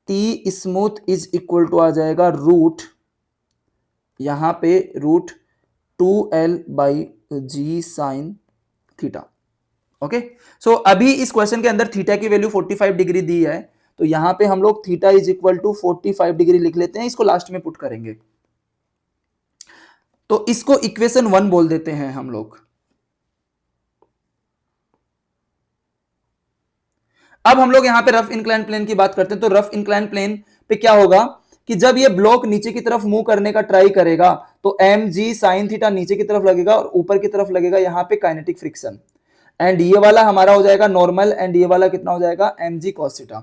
t smooth is equal to आ जाएगा रूट, यहाँ पे root 2l by ji sine theta. Okay, so अभी इस क्वेश्चन के अंदर थीटा की वैल्यू 45 डिग्री दी है, तो यहां पे हम लोग theta is equal to 45 degree लिख लेते हैं, इसको लास्ट में पुट करेंगे, तो इसको इक्वेशन 1 बोल देते हैं हम लोग। अब हम लोग यहां पे रफ इंक्लाइन प्लेन की बात करते हैं, तो रफ इंक्लाइन प्लेन पे क्या होगा कि जब ये ब्लॉक नीचे की तरफ मूव करने का ट्राई करेगा तो एम जी साइन थीटा नीचे की तरफ लगेगा, और ऊपर की तरफ लगेगा यहाँ पे काइनेटिक फ्रिक्शन, एंड ये वाला हमारा हो जाएगा नॉर्मल, एंड ये वाला कितना हो जाएगा, एम जी कॉस थीटा।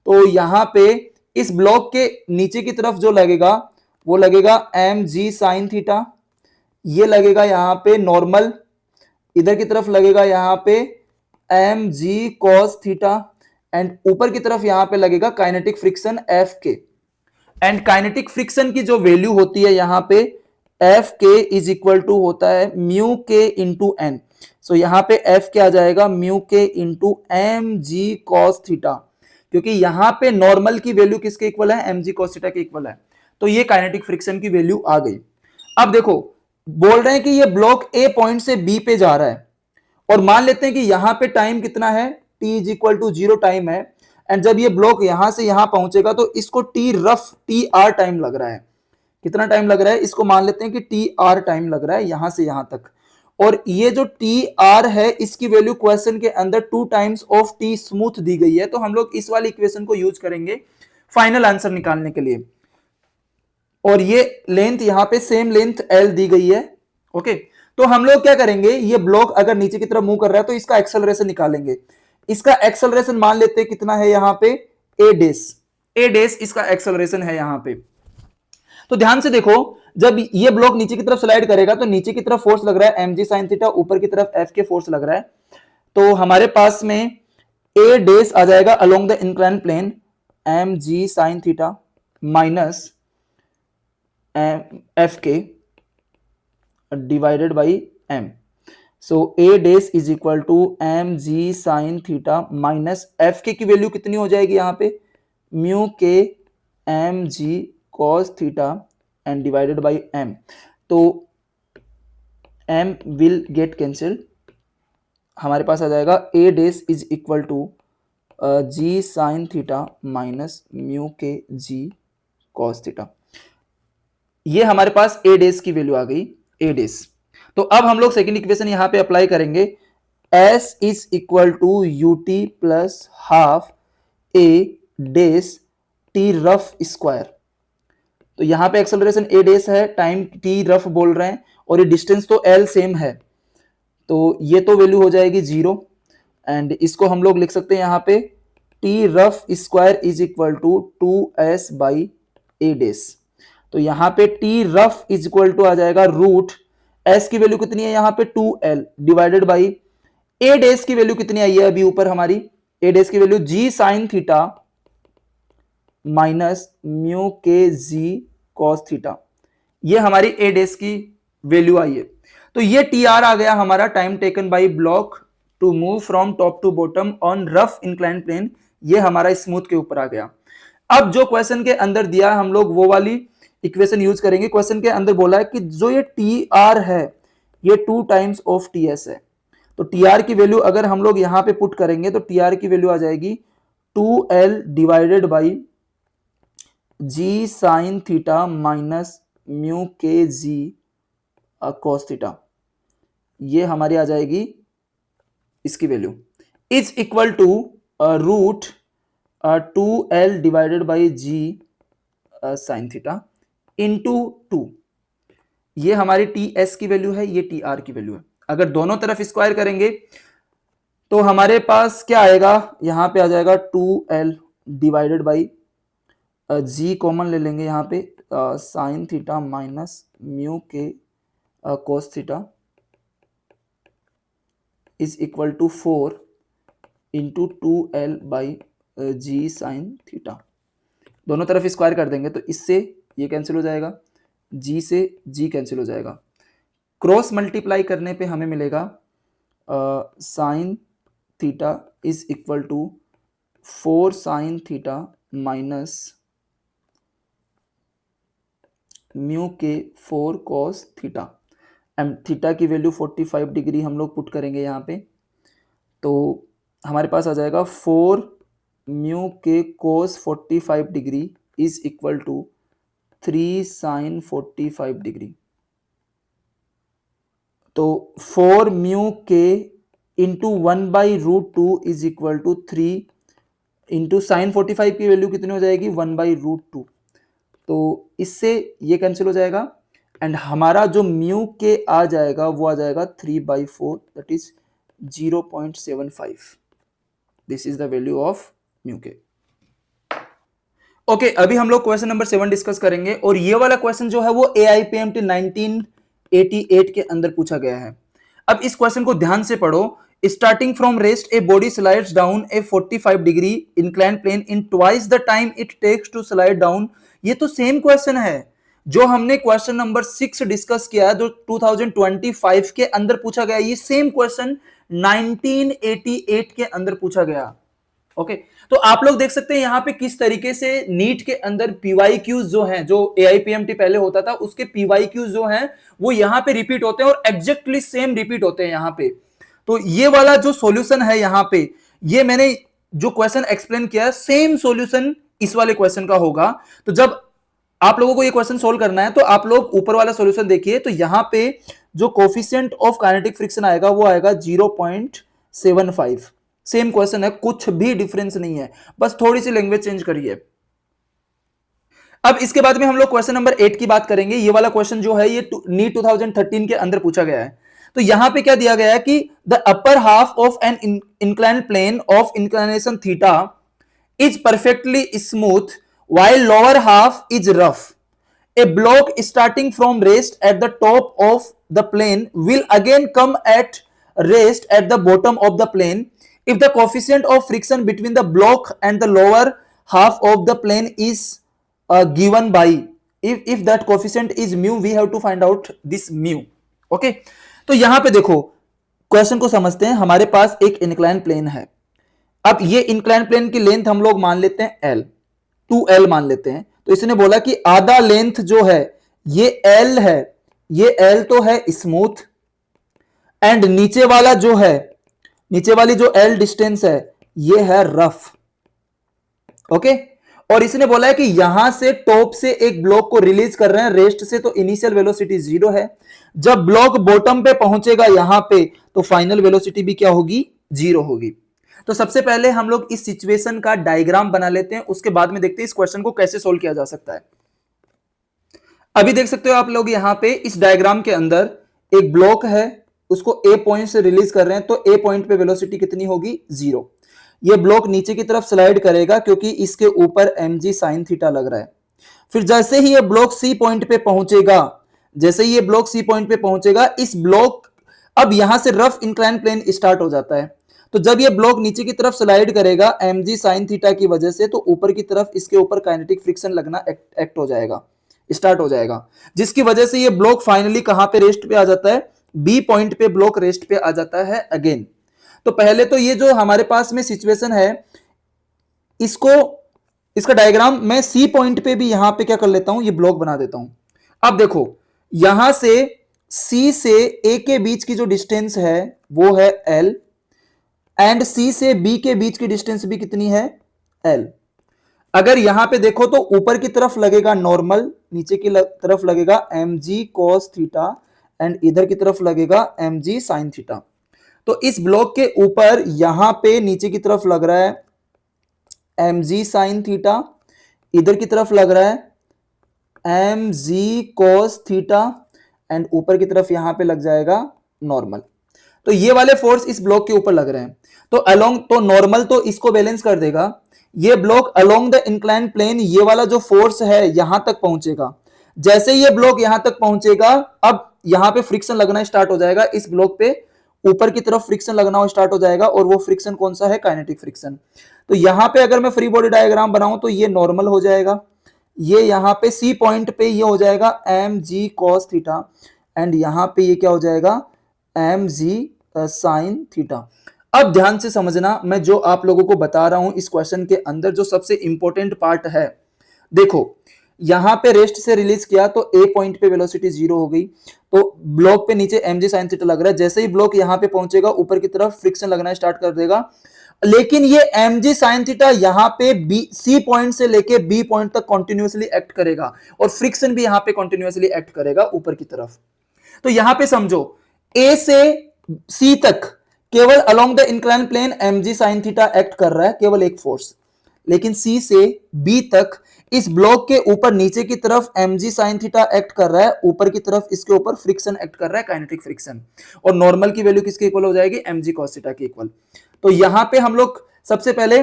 तो यहां पे इस ब्लॉक के नीचे की तरफ जो लगेगा वो लगेगा एम जी साइन थीटा, ये लगेगा यहाँ पे नॉर्मल, इधर की तरफ लगेगा यहाँ पे M G cos theta, and ऊपर की तरफ यहाँ पे लगेगा kinetic friction F K. And kinetic friction की जो वैल्यू होती है यहाँ पे एफ के इज इक्वल टू होता है म्यू के इंटू एन। सो यहाँ पे एफ क्या आ जाएगा, म्यू के इंटू एम जी कॉस थीटा, क्योंकि यहाँ पे नॉर्मल की वैल्यू किसके इक्वल है, एम जी कॉस थीटा के इक्वल है। तो ये काइनेटिक फ्रिक्शन की वैल्यू आ गई। अब देखो बोल रहे हैं कि ये ब्लॉक ए पॉइंट से बी पे जा रहा है, और मान लेते हैं कि यहां पे टाइम कितना है, t is equal to 0 time है। एंड जब ये ब्लॉक यहां से यहां पहुंचेगा तो इसको टी आर टाइम लग रहा है। कितना टाइम लग रहा है, इसको मान लेते हैं कि टी आर टाइम लग रहा है यहां से यहां तक। और ये जो टी आर है इसकी वैल्यू क्वेश्चन के अंदर 2 टाइम्स ऑफ टी स्मूथ दी गई है, तो हम लोग इस वाली इक्वेशन को यूज करेंगे फाइनल आंसर निकालने के लिए। और ये लेंथ यहां पे सेम लेंथ एल दी गई है। ओके, तो हम लोग क्या करेंगे, ये ब्लॉक अगर नीचे की तरफ मूव कर रहा है तो इसका एक्सेलरेशन निकालेंगे। इसका एक्सेलरेशन मान लेते हैं कितना है यहाँ पे, ए डेस इसका एक्सेलरेशन है यहाँ पे। तो ध्यान से देखो, जब ये ब्लॉक नीचे की तरफ स्लाइड करेगा तो नीचे की तरफ फोर्स लग रहा है mg sin थीटा, ऊपर की तरफ f के फोर्स लग रहा है। तो हमारे पास में ए डेस आ जाएगा along the incline plane mg sin theta minus F k divided by m. So a dash is equal to M G sine theta minus F k की वैल्यू कितनी हो जाएगी यहाँ पे, mu k m ji cos theta and divided by M. तो m will get cancel, हमारे पास आ जाएगा a dash is equal to ji sine theta minus mu के जी कॉस थीटा। ये हमारे पास ए डेस की वैल्यू आ गई, ए डेस। तो अब हम लोग सेकेंड इक्वेशन यहां पे अप्लाई करेंगे, S is equal to U T plus half A डेस टी रफ स्क्वायर। तो यहां पे एक्सेलरेशन ए डेस है, टाइम टी रफ बोल रहे हैं, और ये डिस्टेंस तो एल सेम है, तो ये तो वैल्यू हो जाएगी 0। एंड इसको हम लोग लिख सकते हैं यहाँ पे t rough square is equal to 2s by a dash. तो यहाँ पे t rough is equal to आ जाएगा रूट एस की वैल्यू कितनी है यहाँ पे 2l डिवाइडेड बाई ए डेस की वैल्यू कितनी आई है अभी ऊपर हमारी, ए डेस की वैल्यू जी साइन थीटा माइनस म्यू के जी कॉस थीटा। ये हमारी ए डेस की वैल्यू आई है। तो ये टी आर आ गया हमारा, time taken by block to move from top to bottom on rough incline plane, ये हमारा स्मूथ के ऊपर आ गया। अब जो क्वेश्चन के अंदर दिया हम लोग वो वाली इक्वेशन यूज करेंगे। क्वेश्चन के अंदर बोला है कि जो ये टी आर है ये 2 टाइम्स ऑफ टी एस है। तो टी आर की वैल्यू अगर हम लोग यहां पे पुट करेंगे तो टी आर की वैल्यू आ जाएगी 2l divided by ji sine theta minus mu के जी कॉस थीटा। ये हमारी आ जाएगी इसकी value is equal to root 2l divided by ji sine theta into 2। ये हमारी टी एस की वैल्यू है, ये टी आर की वैल्यू है। अगर दोनों तरफ स्क्वायर करेंगे तो हमारे पास क्या आएगा, यहां पे आ जाएगा 2l divided by ji common ले लेंगे यहाँ पे sign theta minus mu K cos theta is equal to 4 into 2l by ji sine theta. दोनों तरफ स्क्वायर कर देंगे तो इससे ये कैंसिल हो जाएगा, g से g कैंसिल हो जाएगा। क्रॉस मल्टीप्लाई करने पे हमें मिलेगा sine theta is equal to 4 sine theta minus mu K 4 cos theta. And theta की वैल्यू 45 डिग्री हम लोग पुट करेंगे यहाँ पे, तो हमारे पास आ जाएगा 4 mu K cos 45 degree is equal to 3 sine 45 degree. तो 4 म्यू के into 1 by root 2 is equal to 3 into sine 45 की वैल्यू कितनी हो जाएगी 1 बाई रूट 2। तो इससे ये कैंसिल हो जाएगा एंड हमारा जो म्यू के आ जाएगा वो आ जाएगा 3/4 that is 0.75। This is the value of mu के। ओके, अभी हम लोग क्वेश्चन नंबर 7 डिस्कस करेंगे और ये वाला क्वेश्चन जो है वो AIPMT 19 88 के अंदर पूछा गया है। अब इस क्वेश्चन को ध्यान से पढ़ो। Starting from rest a body slides down a 45 degree inclined plane in twice the time it takes to slide down. ये तो सेम क्वेश्चन है जो हमने क्वेश्चन नंबर 6 डिस्कस किया, जो 2025 के अंदर पूछा गया। ये सेम क्वेश्चन 1988 के अंदर पूछा गया। ओके, तो आप लोग देख सकते हैं यहां पे किस तरीके से नीट के अंदर पीवाईक्यूज जो हैं, जो एआईपीएमटी पहले होता था उसके पीवाईक्यूज जो हैं वो यहां पे रिपीट होते हैं और एग्जैक्टली सेम रिपीट होते हैं यहां पे। तो ये वाला जो सॉल्यूशन है यहां पे, ये मैंने जो क्वेश्चन एक्सप्लेन किया सेम सॉल्यूशन इस वाले क्वेश्चन का होगा। तो जब आप लोगों को ये क्वेश्चन सोल्व करना है तो आप लोग ऊपर वाला सॉल्यूशन देखिए, तो यहां पे जो कोफिशिएंट ऑफ काइनेटिक फ्रिक्शन आएगा वो आएगा 0.75। सेम क्वेश्चन है, कुछ भी डिफरेंस नहीं है, बस थोड़ी सी लैंग्वेज चेंज करिए। अब इसके बाद में हम लोग क्वेश्चन नंबर 8 की बात करेंगे। ये वाला क्वेश्चन जो है ये नीट 2013 के अंदर पूछा गया है। तो यहां पे क्या दिया गया है कि the upper half of an inclined plane of inclination theta is perfectly smooth while lower half is rough. A block starting from rest at the top of the plane will again come at rest at the bottom of the plane if the coefficient of friction between the block and the lower half of the plane is given by, if that coefficient is mu, we have to find out this mu. Okay, तो यहां पे देखो question को समझते हैं। हमारे पास एक incline plane है। अब ये इंक्लाइन प्लेन की लेंथ हम लोग मान लेते हैं L, 2L मान लेते हैं। तो इसने बोला कि आधा लेंथ जो है ये L है, ये L तो है स्मूथ, एंड नीचे वाला जो है, नीचे वाली जो L डिस्टेंस है ये है रफ। ओके, और इसने बोला है कि यहां से टॉप से एक ब्लॉक को रिलीज कर रहे हैं रेस्ट से, तो इनिशियल वेलोसिटी 0 है। जब ब्लॉक बॉटम पे पहुंचेगा यहां पे तो फाइनल वेलोसिटी भी क्या होगी, 0 होगी। तो सबसे पहले हम लोग इस सिचुएशन का डायग्राम बना लेते हैं, उसके बाद में देखते हैं इस क्वेश्चन को कैसे सोल्व किया जा सकता है। अभी देख सकते हो आप लोग यहां पे इस डायग्राम के अंदर एक ब्लॉक है, उसको ए पॉइंट से रिलीज कर रहे हैं, तो ए पॉइंट पे वेलोसिटी कितनी होगी, 0। ये ब्लॉक नीचे की तरफ स्लाइड करेगा क्योंकि इसके ऊपर mg sin थीटा लग रहा है। फिर जैसे ही ये ब्लॉक सी पॉइंट पे पहुंचेगा, जैसे ही ये ब्लॉक सी पॉइंट पे पहुंचेगा, इस ब्लॉक, अब यहां से रफ इंक्लाइन प्लेन स्टार्ट हो जाता है। तो जब ये ब्लॉक नीचे की तरफ स्लाइड करेगा mg sin थीटा की वजह से, तो ऊपर की तरफ इसके ऊपर काइनेटिक फ्रिक्शन लगना एक्ट हो जाएगा, स्टार्ट हो जाएगा, जिसकी वजह से ये ब्लॉक फाइनली कहां पे रेस्ट पे आ जाता है, बी पॉइंट पे ब्लॉक रेस्ट पे आ जाता है अगेन। तो पहले तो ये जो हमारे पास में सिचुएशन है, इसको, इसका डायग्राम मैं सी पॉइंट पे भी यहां पे क्या कर लेता हूं, ये ब्लॉक बना देता हूं। अब देखो यहां से सी से ए के बीच की जो डिस्टेंस है वो है एल, एंड सी से बी के बीच की डिस्टेंस भी कितनी है, एल। अगर यहां पे देखो तो ऊपर की तरफ लगेगा नॉर्मल, नीचे की तरफ लगेगा mg cos थीटा, एंड इधर की तरफ लगेगा mg sin थीटा। तो इस ब्लॉक के ऊपर यहां पे नीचे की तरफ लग रहा है mg sin थीटा, इधर की तरफ लग रहा है mg cos थीटा, एंड ऊपर की तरफ यहां पे लग जाएगा नॉर्मल। तो ये वाले फोर्स इस ब्लॉक के ऊपर लग रहे हैं, तो अलोंग, तो नॉर्मल तो इसको बैलेंस कर देगा। ये block along the incline plane, ये वाला जो फोर्स है यहां तक पहुंचेगा। जैसे ये ब्लॉक यहां तक पहुंचेगा, अब यहां पे फ्रिक्शन लगना स्टार्ट हो जाएगा, इस ब्लॉक पे ऊपर की तरफ फ्रिक्शन लगना स्टार्ट हो जाएगा, और वो फ्रिक्शन कौन सा है, काइनेटिक फ्रिक्शन। तो यहां पे अगर मैं फ्री बॉडी डायग्राम बनाऊं तो ये नॉर्मल हो जाएगा, ये यहां पे सी पॉइंट पे ये हो जाएगा mg cos थीटा, एंड यहां पे ये क्या हो जाएगा, mg sin थीटा। अब ध्यान से समझना, मैं जो आप लोगों को बता रहा हूं इस क्वेश्चन के अंदर जो सबसे इंपॉर्टेंट पार्ट है, देखो यहां पे रेस्ट से रिलीज किया तो ए पॉइंट पे वेलोसिटी 0 हो गई, तो ब्लॉक पे नीचे mg sin थीटा लग रहा है। जैसे ही ब्लॉक यहां पे पहुंचेगा ऊपर की तरफ फ्रिक्शन लगना स्टार्ट कर देगा, लेकिन ये mg sin थीटा यहां पे बी, सी पॉइंट से लेके बी पॉइंट तक कंटिन्यूअसली एक्ट करेगा, और फ्रिक्शन भी यहां पे कंटिन्यूअसली एक्ट करेगा ऊपर की तरफ। तो यहां पे समझो ए से सी तक केवल along the incline plane mg sin theta act कर रहा है, केवल एक फोर्स, लेकिन सी से बी तक इस ब्लॉक के ऊपर नीचे की तरफ mg sin थीटा एक्ट कर रहा है, ऊपर की तरफ इसके ऊपर फ्रिक्शन एक्ट कर रहा है, काइनेटिक फ्रिक्शन, और नॉर्मल की वैल्यू किसके इक्वल हो जाएगी, mg cos थीटा के इक्वल। तो यहां पे हम लोग सबसे पहले,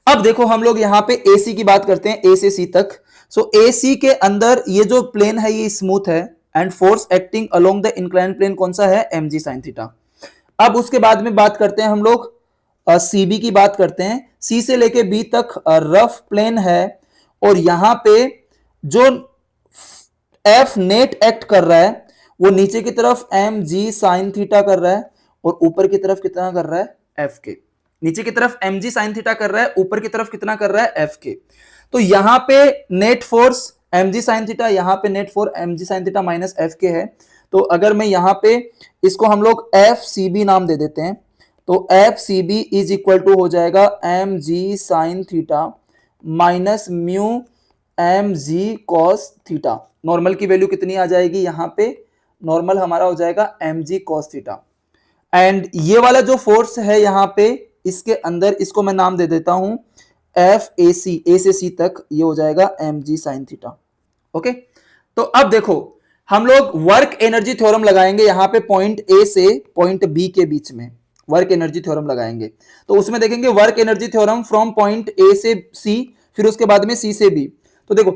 अब देखो हम लोग यहां पे AC की बात करते हैं, A से C तक। सो AC के अंदर ये जो प्लेन है ये स्मूथ है, and force acting along the inclined plane कौन सा है, mg sin थीटा। अब उसके बाद में बात करते हैं हम लोग CB की बात करते हैं। C से लेके B तक रफ प्लेन है और यहां पे जो F नेट एक्ट कर रहा है वो नीचे की तरफ mg sin थीटा कर रहा है और ऊपर की तरफ कितना कर रहा है, F के। नीचे की तरफ mg sin थीटा कर रहा है, ऊपर की तरफ कितना कर रहा है, F के। तो यहां पे net force mg sin theta, यहां पे net force mg sin theta minus F के है। तो अगर मैं यहां पे इसको हम लोग FCB नाम दे देते हैं, तो FCB इज इक्वल टू हो जाएगा mg sin theta minus mu mg cos theta. Normal की वैल्यू कितनी आ जाएगी, यहां पे नॉर्मल हमारा हो जाएगा mg cos थीटा। एंड ये वाला जो फोर्स है यहां पे इसके अंदर, इसको मैं नाम दे देता हूं FAC, A से C तक ये हो जाएगा mg sin थीटा। ओके, तो अब देखो हम लोग वर्क एनर्जी थ्योरम लगाएंगे यहां पे पॉइंट ए से पॉइंट बी के बीच में वर्क एनर्जी थ्योरम लगाएंगे। तो उसमें देखेंगे work energy theorem from point A से सी, फिर उसके बाद में सी से बी। तो देखो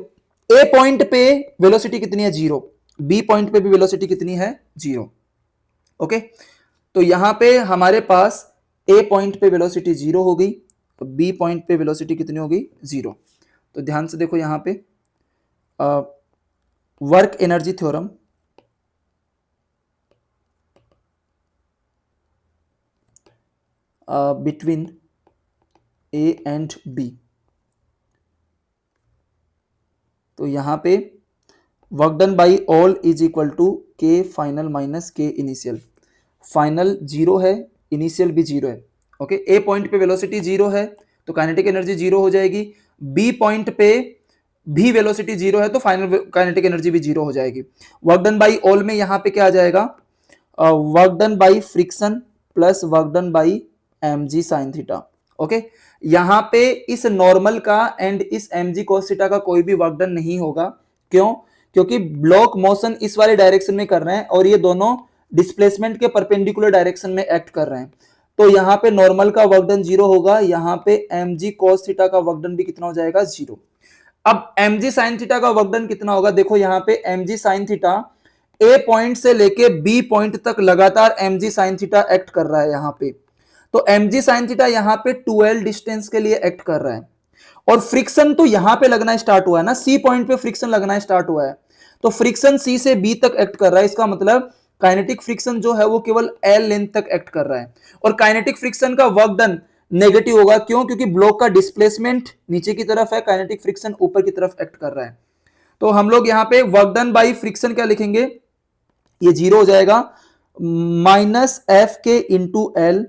ए पॉइंट पे वेलोसिटी कितनी है, 0, बी पॉइंट पे भी वेलोसिटी कितनी है, 0। ओके, तो यहां पे हमारे पास ए पॉइंट पे वेलोसिटी 0 हो गई, तो बी पॉइंट पे वेलोसिटी कितनी होगी, 0। तो ध्यान से देखो यहां पे work energy theorem between A and B. तो यहां पे work done by all is equal to K final minus K initial. Final 0 है, इनिशियल भी 0 है। ओके, ए पॉइंट पे वेलोसिटी 0 है तो काइनेटिक एनर्जी 0 हो जाएगी, बी पॉइंट पे भी वेलोसिटी 0 है तो फाइनल काइनेटिक एनर्जी भी 0 हो जाएगी। वर्क डन बाई ऑल में यहां पे क्या आ जाएगा, work done by friction plus work done by mg sin theta. Okay, यहां पे इस नॉर्मल का एंड इस mg cos थीटा का कोई भी वर्क डन नहीं होगा। क्यों, क्योंकि ब्लॉक मोशन इस वाले डायरेक्शन में कर रहे हैं और ये दोनों डिस्प्लेसमेंट के परपेंडिकुलर डायरेक्शन में एक्ट कर रहे हैं। तो यहां पे नॉर्मल का वर्क डन 0 होगा, यहां पे mg cos थीटा का वर्क डन भी कितना हो जाएगा, 0। अब mg sin थीटा का वर्क डन कितना होगा, देखो यहां पे mg sin थीटा ए पॉइंट से लेके बी पॉइंट तक लगातार mg sin थीटा एक्ट कर रहा है यहां पे। तो mg sin थीटा यहां पे 2l डिस्टेंस के लिए एक्ट कर रहा है और फ्रिक्शन तो यहां पे लगना स्टार्ट हुआ है ना, सी पॉइंट पे फ्रिक्शन लगना स्टार्ट हुआ है। तो फ्रिक्शन सी से बी तक एक्ट कर रहा है, इसका मतलब काइनेटिक फ्रिक्शन जो है वो केवल एल लेंथ तक एक्ट कर रहा है। और काइनेटिक फ्रिक्शन का वर्क डन नेगेटिव होगा, क्यों, क्योंकि ब्लॉक का डिस्प्लेसमेंट नीचे की तरफ है, काइनेटिक फ्रिक्शन ऊपर की तरफ एक्ट कर रहा है। तो हम लोग यहां पे वर्क डन बाई फ्रिक्शन क्या लिखेंगे, ये 0 हो जाएगा, माइनस एफ के इंटू एल,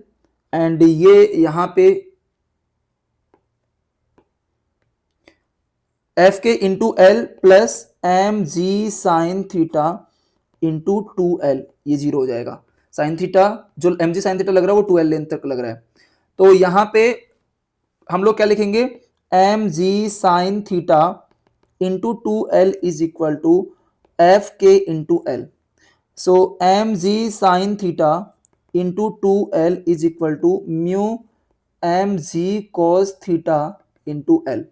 एंड ये यहां पे एफ के into L plus M G sine theta into 2l, ये 0 हो जाएगा। साइन थीटा जो एम जी साइन थीटा लग रहा है वो 2l लेंथ तक लग रहा है। तो यहां पे हम लोग क्या लिखेंगे, m ji sine theta into 2l is equal to f के into l. So m ji sine theta into 2l is equal to mu m ji cos theta into l.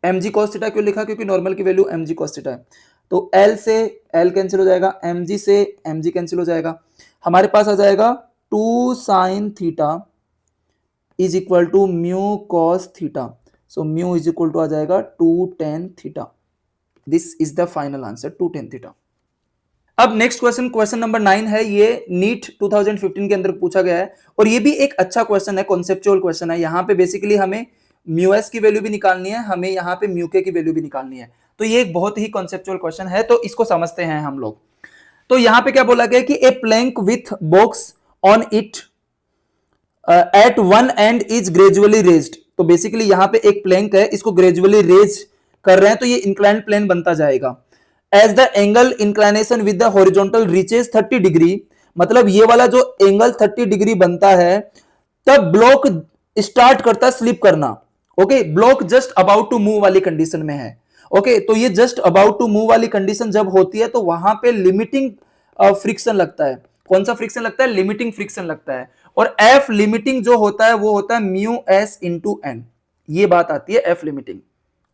M ji cos theta क्यों लिखा, क्योंकि normal की value m जी cos theta है। तो L से L cancel हो जाएगा, M G से एम जी कैंसिल हो जाएगा, हमारे पास आ जाएगा 2 sine theta is equal to mu cos theta. So mu is equal to आ जाएगा 2 tan theta. This is the final answer, 2 tan theta. अब नेक्स्ट क्वेश्चन, क्वेश्चन नंबर 9 है, ये नीट 2015 के अंदर पूछा गया है और ये भी एक अच्छा क्वेश्चन है, कॉन्सेप्चुअल क्वेश्चन है। यहाँ पे बेसिकली हमें म्यू एस की वैल्यू भी निकालनी है, हमें यहाँ पे म्यू के की वैल्यू भी निकालनी है। तो ये एक बहुत ही कॉन्सेप्चुअल क्वेश्चन है, तो इसको समझते हैं हम लोग। तो यहाँ पे क्या बोला गया कि a plank with box on it at one and is gradually raised. तो बेसिकली यहाँ पे एक प्लैंक है, इसको ग्रेजुअली रेज कर रहे हैं तो ये इंक्लाइंड प्लेन बनता जाएगा। As the angle inclination with the horizontal reaches 30 degree, मतलब ये वाला जो एंगल 30 डिग्री बनता है तब ब्लॉक स्टार्ट करता है स्लिप करना। Okay, block just about to move वाली कंडीशन में है। ओके, तो ये जस्ट अबाउट टू मूव वाली कंडीशन जब होती है तो वहां पे लिमिटिंग फ्रिक्शन लगता है। कौन सा फ्रिक्शन लगता है, लिमिटिंग फ्रिक्शन लगता है। और एफ लिमिटिंग जो होता है वो होता है म्यू एस इंटू एन, ये बात आती है एफ लिमिटिंग।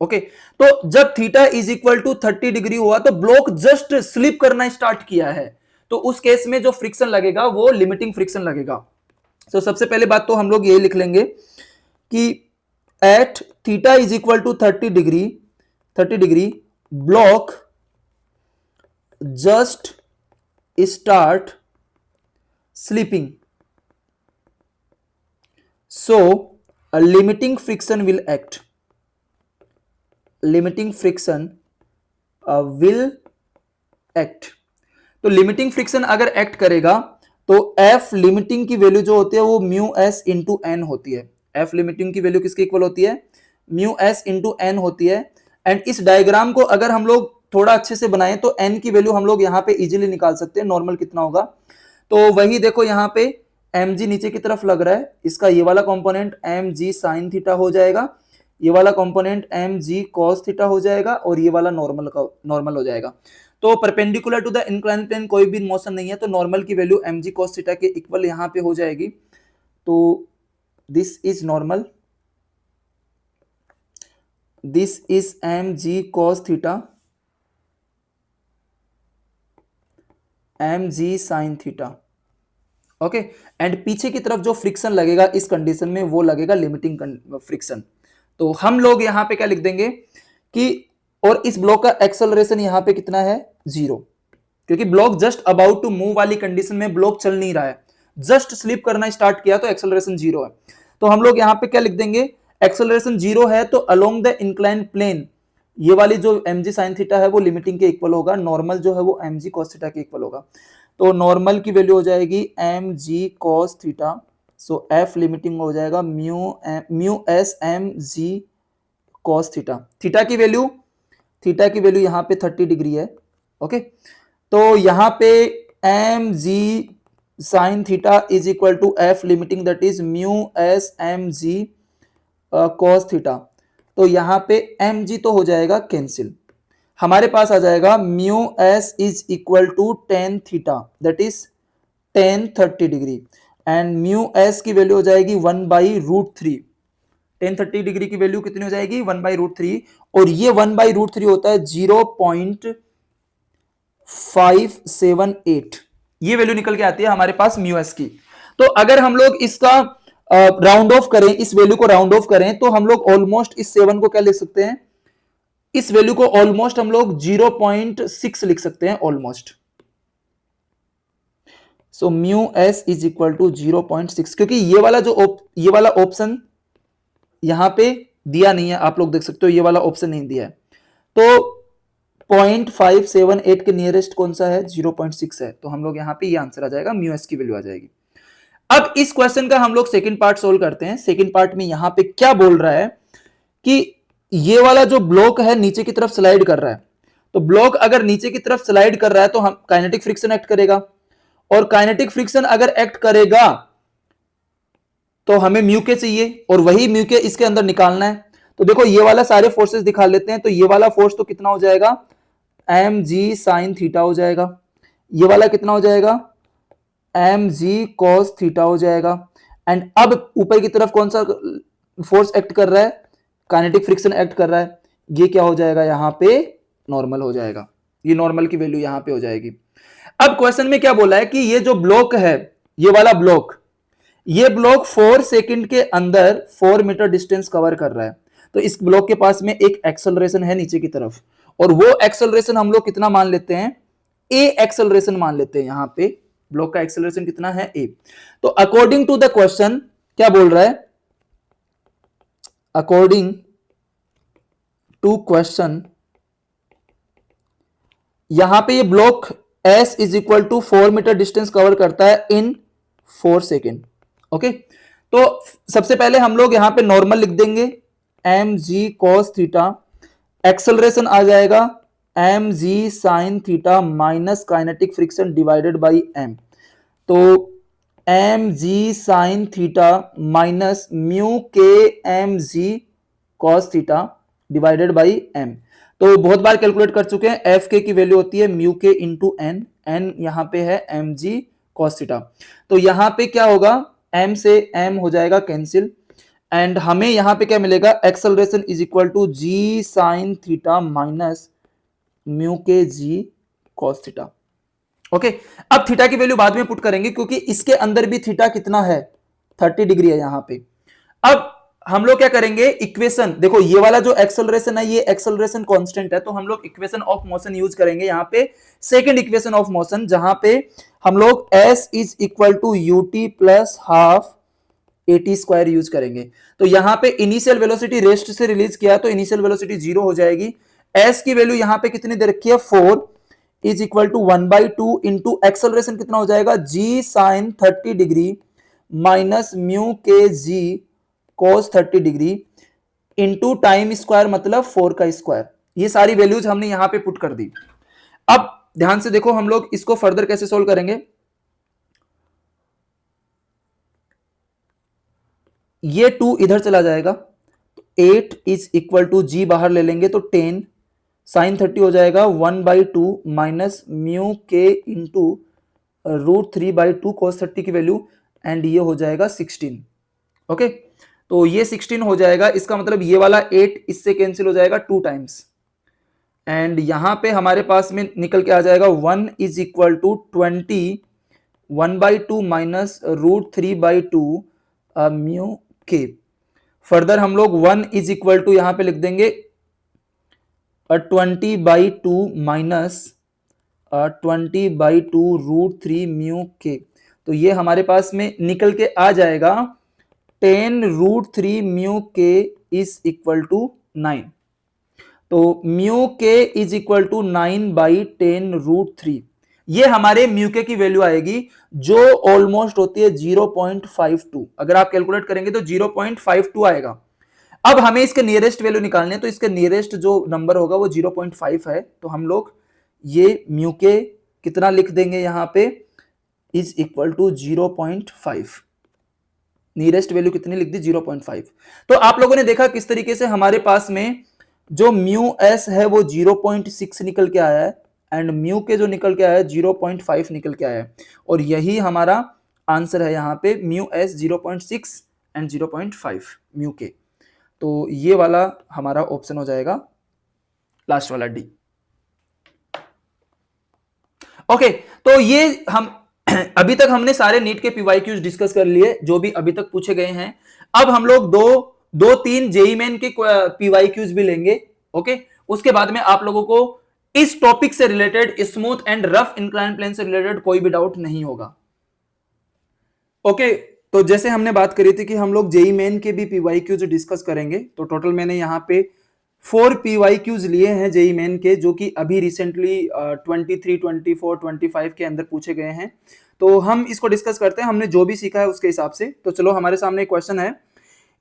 ओके तो जब theta is equal to 30 degree हुआ तो ब्लॉक जस्ट स्लिप करना स्टार्ट किया है, तो उस केस में जो फ्रिक्शन लगेगा वो लिमिटिंग फ्रिक्शन लगेगा। तो सबसे पहले बात तो हम लोग ये लिख लेंगे कि at theta is equal to 30 degree block just start slipping, so a limiting friction will act, limiting friction will act। तो लिमिटिंग फ्रिक्शन अगर एक्ट करेगा तो एफ लिमिटिंग की वैल्यू जो होती है वो म्यू एस इंटू एन होती है। एफ लिमिटिंग की वैल्यू किसके इक्वल होती है, म्यू एस इंटू एन होती है। एंड इस डायग्राम को अगर हम लोग थोड़ा अच्छे से बनाएं तो एन की वैल्यू हम लोग यहाँ पे इजीली निकाल सकते हैं, नॉर्मल कितना होगा। तो वही देखो यहाँ पे एम जी नीचे की तरफ लग रहा है, इसका ये वाला कंपोनेंट एम जी साइन थीटा हो जाएगा, ये वाला कंपोनेंट एम जी कॉस थीटा हो जाएगा और ये वाला नॉर्मल हो जाएगा। तो perpendicular to the incline plane कोई भी मोशन नहीं है, तो नॉर्मल की वैल्यू एम जी कॉस थीटा के इक्वल यहाँ पे हो जाएगी। तो this is normal, this is m ji cos theta, M G sine theta. Okay and पीछे की तरफ जो फ्रिक्शन लगेगा इस कंडीशन में वो लगेगा लिमिटिंग फ्रिक्शन। तो हम लोग यहां पे क्या लिख देंगे कि और इस ब्लॉक का एक्सेलरेशन यहां पे कितना है, 0, क्योंकि block just about to move वाली कंडीशन में ब्लॉक चल नहीं रहा है, जस्ट स्लिप करना स्टार्ट किया तो एक्सेलरेशन 0 है। तो हम लोग यहां पे क्या लिख देंगे, एक्सेलरेशन 0 है तो अलोंग द इंक्लाइन प्लेन ये वाली जो एम जी साइन थीटा है वो लिमिटिंग के इक्वल होगा, नॉर्मल जो है वो एम जी कॉस थीटा के इक्वल होगा। तो नॉर्मल की वैल्यू हो जाएगी एम जी cos theta, so f limiting हो जाएगा म्यू एस एम जी कॉस थीटा। थीटा की वैल्यू यहाँ पे 30 डिग्री है। ओके तो यहाँ पे M G sine theta is equal to f limiting that is mu s m ji cos theta. तो यहाँ पे एम जी तो हो जाएगा कैंसिल, हमारे पास आ जाएगा mu s is equal to tan theta that is tan 30 degree and mu s की वैल्यू हो जाएगी 1/√3। टेन 30 डिग्री की वैल्यू कितनी हो जाएगी, 1/√3, और ये 1/√3 होता है 0.578, ये वैल्यू निकल के आती है हमारे पास म्यू एस की। तो अगर हम लोग इसका राउंड ऑफ करें, इस वैल्यू को राउंड ऑफ करें तो हम लोग ऑलमोस्ट इस 7 को क्या लिख सकते हैं, इस वैल्यू को ऑलमोस्ट हम लोग 0.6 लिख सकते हैं almost. So mu s is equal to 0.6, क्योंकि ये वाला ऑप्शन यहां पे दिया नहीं है, आप लोग देख सकते हो ये वाला ऑप्शन नहीं दिया है। तो 0.578 के नियरेस्ट कौन सा है, 0.6 है, तो हम लोग यहां पे ये आंसर आ जाएगा, म्यू एस की वैल्यू आ जाएगी। अब इस क्वेश्चन का हम लोग सेकंड पार्ट सोल्व करते हैं। सेकंड पार्ट में यहां पे क्या बोल रहा है कि ये वाला जो ब्लॉक है नीचे की तरफ स्लाइड कर रहा है, तो ब्लॉक अगर नीचे की तरफ स्लाइड कर रहा है तो हम काइनेटिक फ्रिक्शन एक्ट करेगा, और काइनेटिक फ्रिक्शन अगर एक्ट करेगा तो हमें म्यू के चाहिए और वही म्यू के इसके अंदर निकालना है। तो देखो ये वाला सारे फोर्सेस दिखा लेते हैं, तो ये वाला फोर्स तो कितना हो जाएगा, एम जी साइन थीटा हो जाएगा, ये वाला कितना हो जाएगा, एम जी कॉस थीटा हो जाएगा, एंड अब ऊपर की तरफ कौन सा फोर्स एक्ट कर रहा है, काइनेटिक फ्रिक्शन एक्ट कर रहा है, ये क्या हो जाएगा, यहां पे नॉर्मल हो जाएगा, ये नॉर्मल की वैल्यू यहां पे हो जाएगी। अब क्वेश्चन में क्या बोला है कि ये जो ब्लॉक है, ये वाला ब्लॉक, ये ब्लॉक 4 सेकंड के अंदर 4 मीटर डिस्टेंस कवर कर रहा है। तो इस ब्लॉक के पास में एक एक्सेलरेशन है नीचे की तरफ, और वो एक्सेलरेशन हम लोग कितना मान लेते हैं, ए एक्सेलरेशन मान लेते हैं। यहां पे ब्लॉक का एक्सेलरेशन कितना है, ए। तो अकॉर्डिंग टू द क्वेश्चन क्या बोल रहा है, अकॉर्डिंग टू क्वेश्चन यहां पे ये block S is equal to 4 metre distance cover करता है इन 4 सेकेंड। ओके तो सबसे पहले हम लोग यहां पे नॉर्मल लिख देंगे, एम जी कॉस थीटा, एक्सेलरेशन आ जाएगा M G sine theta minus kinetic friction divided by M. तो m ji sine theta minus mu k m ji cos theta divided by M. तो बहुत बार कैलकुलेट कर चुके हैं, एफ के की value होती है म्यू के इंटू एन, एन यहां पे है एम जी कॉस थीटा। तो यहां पे क्या होगा, एम से एम हो जाएगा कैंसिल, एंड हमें यहां पे क्या मिलेगा, acceleration is equal to ji sine theta minus mu के जी कॉस थीटा। ओके, अब थीटा की वैल्यू बाद में पुट करेंगे क्योंकि इसके अंदर भी थीटा कितना है, 30 डिग्री है यहां पे। अब हम लोग क्या करेंगे, इक्वेशन देखो, ये वाला जो एक्सेलरेशन है ये एक्सेलरेशन कांस्टेंट है, तो हम लोग इक्वेशन ऑफ मोशन यूज करेंगे यहां पे, सेकंड इक्वेशन ऑफ मोशन, जहां पे हम लोग s is equal to u t plus half a t square use करेंगे। तो यहां पे इनिशियल वेलोसिटी रेस्ट से रिलीज किया तो इनिशियल वेलोसिटी 0 हो जाएगी। s की वैल्यू यहां पे कितनी दे रखी है, 4 is equal to 1/2 into acceleration कितना हो जाएगा, g sine 30 degree minus mu के g cos 30 degree into time square मतलब 4 का स्क्वायर। ये सारी वैल्यूज हमने यहां पे पुट कर दी। अब ध्यान से देखो हम लोग इसको फर्दर कैसे सोल्व करेंगे। ये 2 इधर चला जाएगा, 8 इज इक्वल टू जी बाहर ले लेंगे तो 10 साइन 30 हो जाएगा 1/2 माइनस म्यू के इंटू √3/2 cos 30 की वैल्यू, एंड ये हो जाएगा 16। ओके, तो ये 16 हो जाएगा, इसका मतलब ये वाला 8 इससे कैंसिल हो जाएगा 2 टाइम्स, एंड यहां पे हमारे पास में निकल के आ जाएगा 1 is equal to 20 1/2 minus √3/2 mu k. Further हम लोग 1 इज इक्वल टू यहां पे लिख देंगे 20/2 माइनस 20/2 √3 म्यू के। तो ये हमारे पास में निकल के आ जाएगा 10 √3 म्यू के इज इक्वल टू 9। तो म्यू के इज इक्वल टू 9/10 √3, ये हमारे म्यू के की वैल्यू आएगी जो ऑलमोस्ट होती है 0.52। अगर आप कैलकुलेट करेंगे तो 0.52 आएगा। अब हमें इसके नियरेस्ट वैल्यू निकालने, तो इसके नियरेस्ट जो नंबर होगा वो 0.5 है, तो हम लोग ये म्यू के कितना लिख देंगे यहां पे, is equal to 0.5। Nearest value कितनी लिख दी, 0.5। तो आप लोगों ने देखा किस तरीके से हमारे पास में जो म्यू एस है वो 0.6 निकल के आया है, एंड म्यू के जो निकल के आया है 0.5 निकल के आया है, और यही हमारा आंसर है यहाँ पे, म्यू एस 0.6 एंड 0.5 म्यू के। तो ये वाला हमारा ऑप्शन हो जाएगा लास्ट वाला डी। ओके, तो ये हम अभी तक हमने सारे नीट के पीवाईक्यूज डिस्कस कर लिए जो भी अभी तक पूछे गए हैं। अब हम लोग दो तीन जेई मेन के पीवाईक्यूज भी लेंगे। ओके, उसके बाद में आप लोगों को इस टॉपिक से related, smooth and rough incline plane से रिलेटेड कोई भी डाउट नहीं होगा। ओके, तो जैसे हमने बात करी थी कि हम लोग जेई मेन के भी पीवाईक्यूज डिस्कस करेंगे, तो टोटल मैंने यहां पे 4 पीवाईक्यूज लिए हैं जेई मेन के, जो कि अभी रिसेंटली 23, 24, 25 के अंदर पूछे गए हैं। तो हम इसको डिस्कस करते हैं, हमने जो भी सीखा है उसके हिसाब से। तो चलो, हमारे सामने एक क्वेश्चन है,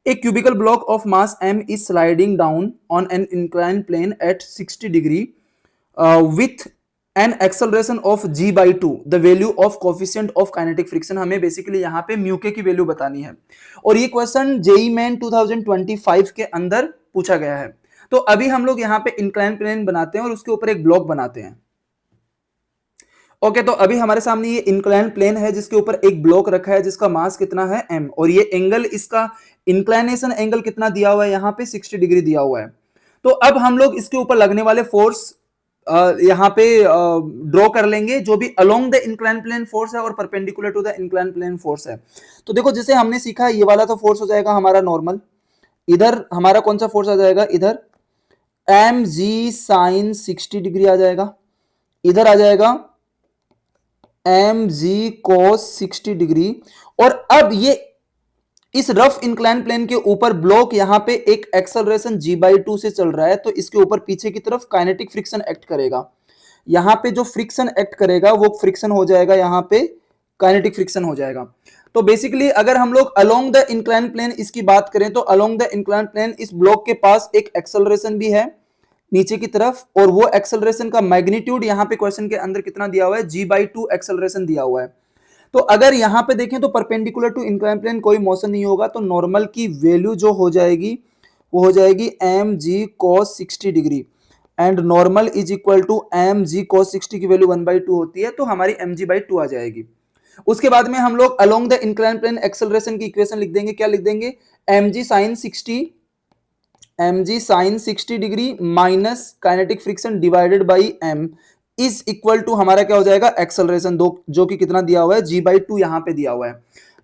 A cubical block of mass m is sliding down on an inclined plane at 60 degree with an acceleration of g/2. The value of coefficient of kinetic friction, हमें बेसिकली यहाँ पे म्यू के की वैल्यू बतानी है, और ये क्वेश्चन जेई मेन 2025 के अंदर पूछा गया है। तो अभी हम लोग यहाँ पे इंक्लाइन प्लेन बनाते हैं और उसके ऊपर एक ब्लॉक बनाते हैं। ओके, तो अभी हमारे सामने ये इंक्लाइन प्लेन है जिसके ऊपर एक ब्लॉक रखा है जिसका मास कितना है m, और ये एंगल, इसका इंक्लाइनेशन एंगल कितना दिया हुआ है यहाँ पे 60 डिग्री दिया हुआ है। तो अब हम लोग इसके ऊपर लगने वाले फोर्स यहाँ पे ड्रॉ कर लेंगे, जो भी along the incline plane force है और perpendicular to the incline plane force है। तो देखो, जैसे हमने सीखा, ये वाला तो फोर्स हो जाएगा हमारा नॉर्मल, इधर हमारा कौन सा फोर्स आ जाएगा, इधर एम जी साइन 60 डिग्री आ जाएगा, इधर आ जाएगा एम जी कोस 60 डिग्री। और अब ये इस रफ इंक्लाइन प्लेन के ऊपर ब्लॉक यहाँ पे एक एक्सेलरेशन g/2 से चल रहा है, तो इसके ऊपर पीछे की तरफ काइनेटिक फ्रिक्शन एक्ट करेगा। यहाँ पे जो फ्रिक्शन एक्ट करेगा वो फ्रिक्शन हो जाएगा, यहाँ पे काइनेटिक फ्रिक्शन हो जाएगा। तो बेसिकली अगर हम लोग अलोंग द इंक्लाइन प्लेन इसकी बात करें, तो अलोंग द इंक्लाइन प्लेन इस ब्लॉक के पास एक एक्सेलरेशन भी है नीचे की तरफ, और वो एक्सेलरेशन का मैग्नीट्यूड यहाँ पे क्वेश्चन के अंदर कितना दिया हुआ है, g/2 एक्सेलरेशन दिया हुआ है। तो अगर यहां पे देखें तो परपेंडिकुलर टू इंक्लाइन प्लेन कोई मोशन नहीं होगा, तो नॉर्मल की वैल्यू जो हो जाएगी वो हो जाएगी m ji cos 60 degree, and normal is equal to M G cos 60 की वैल्यू 1/2 होती है, तो हमारी एम जी/2 आ जाएगी। उसके बाद में हम लोग along the incline plane acceleration की इक्वेशन लिख देंगे, क्या लिख देंगे, mg sin 60 degree minus kinetic friction divided by m is equal to हमारा क्या हो जाएगा, एक्सेलरेशन दो, जो कि कितना दिया हुआ है, g/2 यहां पे दिया हुआ है।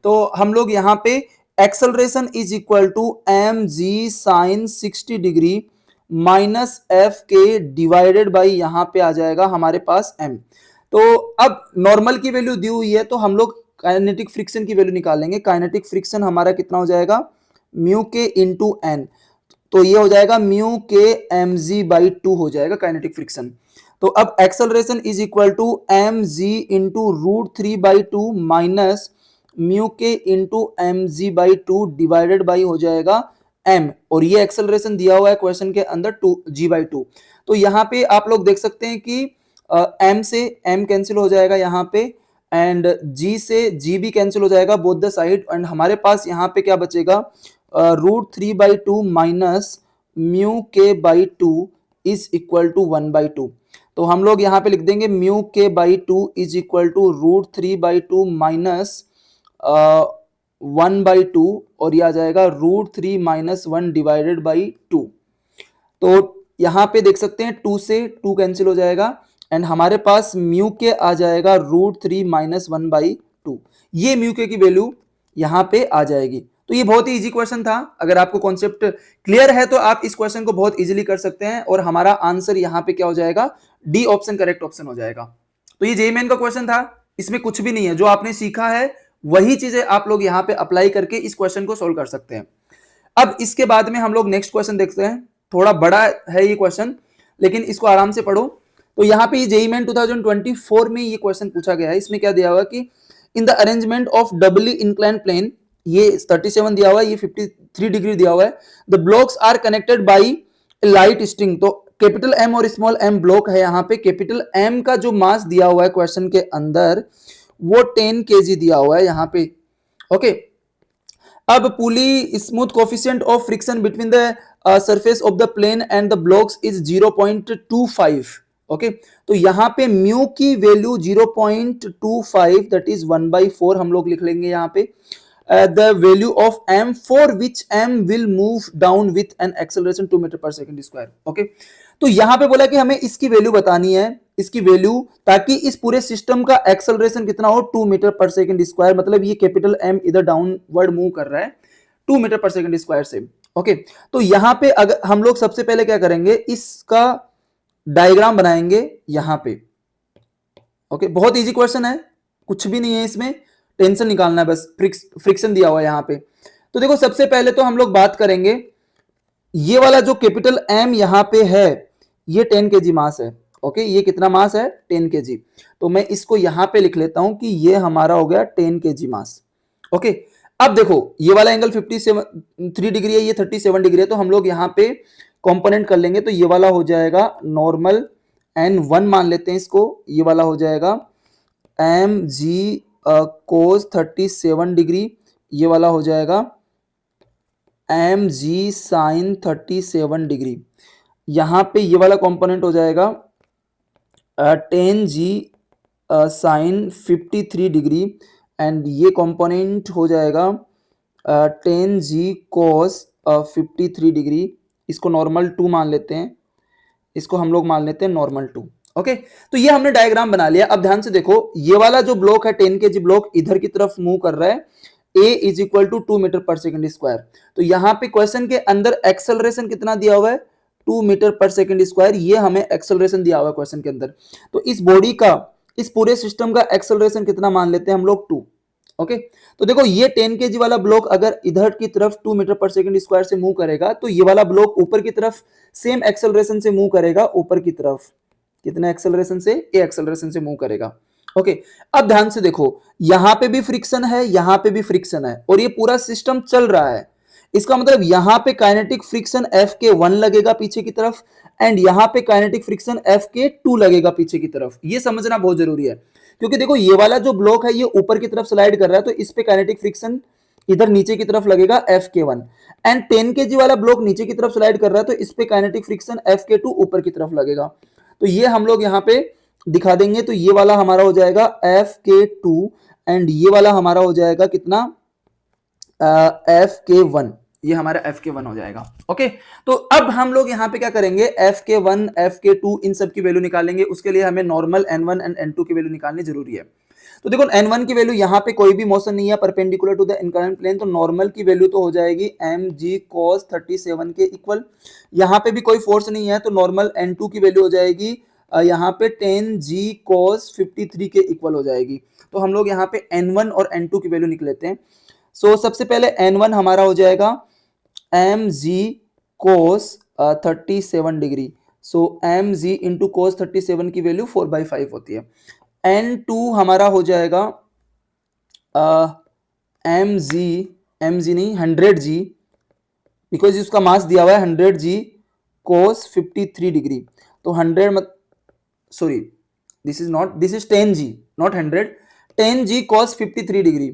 तो हम लोग यहां पे acceleration is equal to mg sin 60 degree minus F k divided by यहां पे आ जाएगा हमारे पास m। तो अब नॉर्मल की वैल्यू दी हुई है तो हम लोग काइनेटिक फ्रिक्शन की वैल्यू निकालेंगे। काइनेटिक फ्रिक्शन हमारा कितना हो जाएगा, म्यू के इंटू एन, तो ये हो जाएगा म्यू के mg/2 हो जाएगा काइनेटिक फ्रिक्शन। तो अब acceleration is equal to mg into √3/2 minus mu के इंटू mg/2 डिवाइडेड बाई हो जाएगा m, और ये एक्सेलरेशन दिया हुआ है क्वेश्चन के अंदर g/2। तो यहाँ पे आप लोग देख सकते हैं कि m से m कैंसिल हो जाएगा यहाँ पे, एंड g से g भी कैंसिल हो जाएगा बोथ द साइड, एंड हमारे पास यहाँ पे क्या बचेगा, √3/2 minus mu k by 2 is equal to 1/2। तो हम लोग यहाँ पे लिख देंगे mu k by 2 is equal to √3/2 minus 1/2, और ये आ जाएगा √3 माइनस 1 डिवाइडेड बाई 2। तो यहाँ पे देख सकते हैं 2 से 2 कैंसिल हो जाएगा, एंड हमारे पास म्यू के आ जाएगा √3 माइनस 1/2। ये म्यू के की वैल्यू यहाँ पे आ जाएगी। तो ये बहुत ही इजी क्वेश्चन था। अगर आपको कॉन्सेप्ट क्लियर है तो आप इस क्वेश्चन को बहुत इजीली कर सकते हैं, और हमारा आंसर यहाँ पे क्या हो जाएगा, डी ऑप्शन करेक्ट ऑप्शन हो जाएगा। तो ये जेईई मेन का क्वेश्चन था, इसमें कुछ भी नहीं है, जो आपने सीखा है वही चीजें आप लोग यहाँ पे अप्लाई करके इस क्वेश्चन को सोल्व कर सकते हैं। अब इसके बाद में हम लोग नेक्स्ट क्वेश्चन देखते हैं। थोड़ा बड़ा है ये क्वेश्चन, लेकिन इसको आराम से पढ़ो। तो यहाँ पे जेईई मेन 2024 में ये क्वेश्चन पूछा गया है। इसमें क्या दिया हुआ कि in the arrangement of doubly incline plane, ये 37 दिया हुआ है, ये 53 डिग्री दिया हुआ है, the blocks are connected by light string. तो कैपिटल एम और स्मॉल एम ब्लॉक है। यहाँ पे कैपिटल एम का जो मास दिया हुआ है क्वेश्चन के अंदर वो 10 kg दिया हुआ है यहाँ पे। ओके, अब pulley smooth coefficient of friction between the surface of the plane and the blocks is 0.25। Okay, तो यहाँ पे म्यू की वैल्यू 0.25 दैट इज 1/4 हम लोग लिख लेंगे यहाँ पे। The value of m for which m will move down with an acceleration 2 metre per second square. Okay, तो यहाँ पे बोला कि हमें इसकी वैल्यू बतानी है, इसकी वैल्यू, ताकि इस पूरे सिस्टम का एक्सेलरेशन कितना हो, 2 मीटर पर सेकंड स्क्वायर। मतलब ये कैपिटल M इधर डाउनवर्ड मूव कर रहा है 2 मीटर पर सेकंड स्क्वायर से। ओके, तो यहाँ पे अगर हम लोग सबसे पहले क्या करेंगे, इसका डायग्राम बनाएंगे यहाँ पे। ओके, बहुत इजी क्वेश्चन है, कुछ भी नहीं है इसमें, टेंशन निकालना है बस। फ्रिक्शन दिया हुआ है यहाँ पे। तो देखो सबसे पहले तो हम लोग बात करेंगे, ये वाला जो कैपिटल M यहाँ पे है ये 10 kg मास है। ओके, ये कितना मास है, 10 kg। तो मैं इसको यहाँ पे लिख लेता हूं कि ये हमारा हो गया 10 kg मास। ओके, अब देखो ये वाला एंगल 53 डिग्री है, ये 37 डिग्री है, तो हम लोग यहाँ पे कंपोनेंट कर लेंगे। तो ये वाला हो जाएगा नॉर्मल N1 मान लेते हैं इसको, ये वाला हो जाएगा mg cos 37 डिग्री, ये वाला हो जाएगा mg sin 37 डिग्री। यहाँ पे ये वाला कंपोनेंट हो जाएगा 10g sin 53 डिग्री, एंड ये कंपोनेंट हो जाएगा 10g cos 53 डिग्री। इसको नॉर्मल 2 मान लेते हैं, इसको हम लोग मान लेते हैं नॉर्मल 2। ओके, तो ये हमने डायग्राम बना लिया। अब ध्यान से देखो, ये वाला जो ब्लॉक है 10 kg ब्लॉक इधर की तरफ मूव कर रहा है, a is equal to 2 metre per second square. तो यहाँ पे क्वेश्चन के अंदर एक्सेलरेशन कितना दिया हुआ है, 2 मीटर पर सेकंड स्क्वायर, ये हमें एक्सेलरेशन दिया हुआ है क्वेश्चन के अंदर। तो इस बॉडी का, इस पूरे सिस्टम का एक्सेलरेशन कितना मान लेते हैं हम लोग, 2। ओके, तो देखो ये 10 kg वाला ब्लॉक अगर इधर की तरफ 2 मीटर पर सेकंड स्क्वायर से मूव करेगा, तो ये वाला ब्लॉक ऊपर की तरफ सेम एक्सेलरेशन से मूव करेगा, ऊपर की तरफ कितने एक्सेलरेशन से, ए एक्सेलरेशन से मूव करेगा। ओके, अब ध्यान से देखो, यहां पे भी फ्रिक्शन है, यहां पे भी फ्रिक्शन है, और ये पूरा सिस्टम चल रहा है। इसका मतलब यहां पे काइनेटिक फ्रिक्शन F के 1 लगेगा पीछे की तरफ, एंड यहां पे काइनेटिक फ्रिक्शन F के 2 लगेगा पीछे की तरफ। ये समझना बहुत जरूरी है, क्योंकि देखो ये वाला जो ब्लॉक है ये ऊपर की तरफ स्लाइड कर रहा है, तो इस पे काइनेटिक फ्रिक्शन इधर नीचे की तरफ लगेगा F के 1, एंड 10 kg वाला ब्लॉक नीचे की तरफ स्लाइड कर रहा है, तो इस पे काइनेटिक फ्रिक्शन F के 2 ऊपर की तरफ लगेगा। तो ये हम लोग यहाँ पे दिखा देंगे। तो ये वाला हमारा हो जाएगा F के 2, एंड ये वाला हमारा हो जाएगा कितना, FK1, ये हमारा FK1 हो जाएगा। ओके, तो अब हम लोग यहाँ पे क्या करेंगे, FK1 FK2 इन सब की वैल्यू निकालेंगे। उसके लिए हमें नॉर्मल N1 एंड N2 की वैल्यू निकालनी जरूरी है। तो देखो N1 की वैल्यू, यहाँ पे कोई भी मोशन नहीं है perpendicular to the inclined plane, तो नॉर्मल की वैल्यू तो हो जाएगी mg cos 37 के इक्वल। यहाँ पे भी कोई फोर्स नहीं है तो नॉर्मल N2 की वैल्यू हो जाएगी यहाँ पे 10g cos 53 के इक्वल हो जाएगी। तो हम लोग यहाँ पे N1 और N2 की वैल्यू निकल लेते हैं। सो सबसे पहले N1 हमारा हो जाएगा mg cos 37 डिग्री। सो mg इंटू cos 37 की वैल्यू 4/5 होती है। N2 हमारा हो जाएगा mg नहीं 100g, बिकॉज इसका मास दिया हुआ है 100g cos 53 डिग्री। तो 100 sorry this is 10g not 100, 10g cos 53 degree.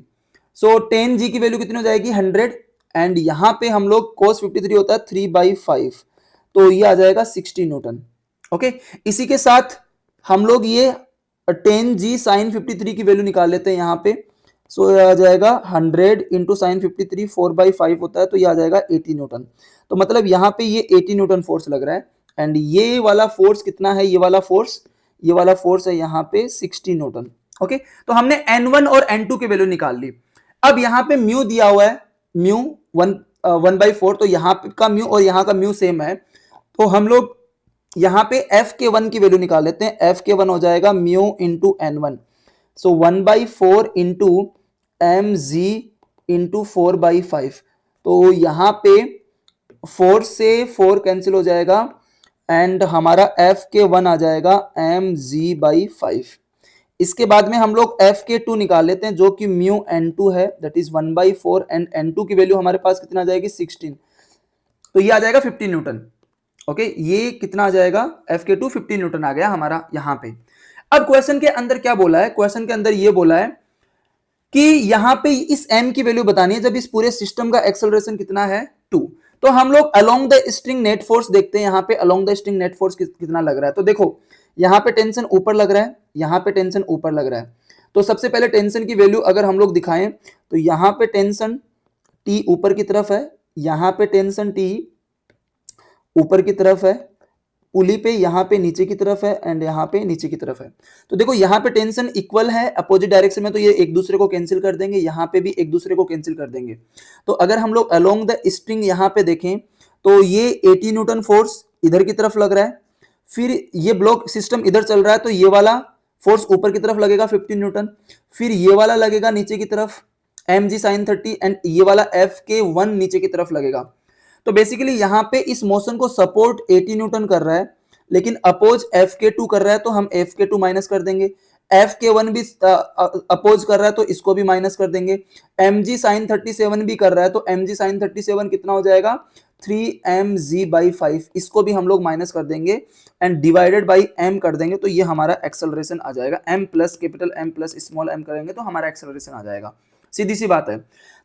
So 10g की वैल्यू कितनी हो जाएगी 100, एंड यहां पे हम लोग cos 53 होता है 3/5, तो ये आ जाएगा 60 न्यूटन। ओके, इसी के साथ हम लोग ये 10g sin 53 की वैल्यू निकाल लेते हैं यहाँ पे। सो ये आ जाएगा 100 इंटू साइन 53 4/5 होता है, तो ये आ जाएगा 80 न्यूटन। तो मतलब यहाँ पे ये 80 न्यूटन फोर्स लग रहा है, एंड ये वाला फोर्स कितना है, ये वाला फोर्स है यहाँ पे 60 न्यूटन। ओके, तो हमने N1 और N2 की वैल्यू निकाल ली। अब यहाँ पे म्यू दिया हुआ है, म्यू 1/4, तो यहाँ का म्यू और यहाँ का म्यू सेम है, तो हम लोग यहाँ पे FK1 की वैल्यू निकाल लेते हैं। FK1 हो जाएगा म्यू इंटू N1, सो 1/4 इंटू mg इंटू 4/5। तो यहाँ पे 4 से 4 कैंसिल हो जाएगा, एंड हमारा FK1 आ जाएगा mg/5। इसके बाद में हम लोग FK2 निकाल लेते हैं, जो कि म्यू N2 है, दैट इज 1/4, एंड N2 की वैल्यू हमारे पास कितना आ जाएगी 16, तो ये आ जाएगा 15 न्यूटन। ओके, ये कितना आ जाएगा, FK2 15 न्यूटन आ गया हमारा यहाँ पे। अब क्वेश्चन के अंदर क्या बोला है, क्वेश्चन के अंदर ये बोला है कि यहाँ पे इस m की वैल्यू बतानी है जब इस पूरे सिस्टम का एक्सेलरेशन कितना है 2। तो हम लोग along the string net force देखते हैं, यहाँ पे along the string net force कितना लग रहा है। तो देखो यहाँ पे टेंशन ऊपर लग रहा है, यहाँ पे टेंशन ऊपर लग रहा है। तो सबसे पहले टेंशन की वैल्यू अगर हम लोग दिखाएं तो यहाँ पे टेंशन T ऊपर की तरफ है, यहाँ पे टेंशन T ऊपर की तरफ है, पुली पे यहाँ पे नीचे की तरफ है, एंड यहाँ पे नीचे की तरफ है। तो देखो यहाँ पे टेंशन इक्वल है अपोजिट डायरेक्शन में, तो ये एक दूसरे को कैंसिल कर देंगे, यहाँ पे भी एक दूसरे को कैंसिल कर देंगे। तो अगर हम लोग अलोंग द स्ट्रिंग यहाँ पे देखें तो ये 80 न्यूटन फोर्स इधर की तरफ लग रहा है, फिर ये ब्लॉक सिस्टम इधर चल रहा है, तो ये वाला फोर्स ऊपर की तरफ लगेगा 15 न्यूटन, फिर ये वाला लगेगा नीचे की तरफ mg sin 30, एंड ये वाला FK1 नीचे की तरफ लगेगा। तो बेसिकली यहाँ पे इस मोशन को सपोर्ट 80 न्यूटन कर रहा है, लेकिन अपोज FK2 कर रहा है, तो हम FK2 माइनस कर देंगे। FK1 भी अपोज कर रहा है, तो इसको भी माइनस कर देंगे। mg sin 37 भी कर रहा है, तो mg sin 37 कितना हो जाएगा 3mg/5, इसको भी हम लोग माइनस कर देंगे एंड डिवाइडेड बाई m कर देंगे, तो ये हमारा एक्सेलरेशन आ जाएगा। m plus capital M plus small m करेंगे तो हमारा एक्सेलरेशन आ जाएगा, सीधी सी बात है।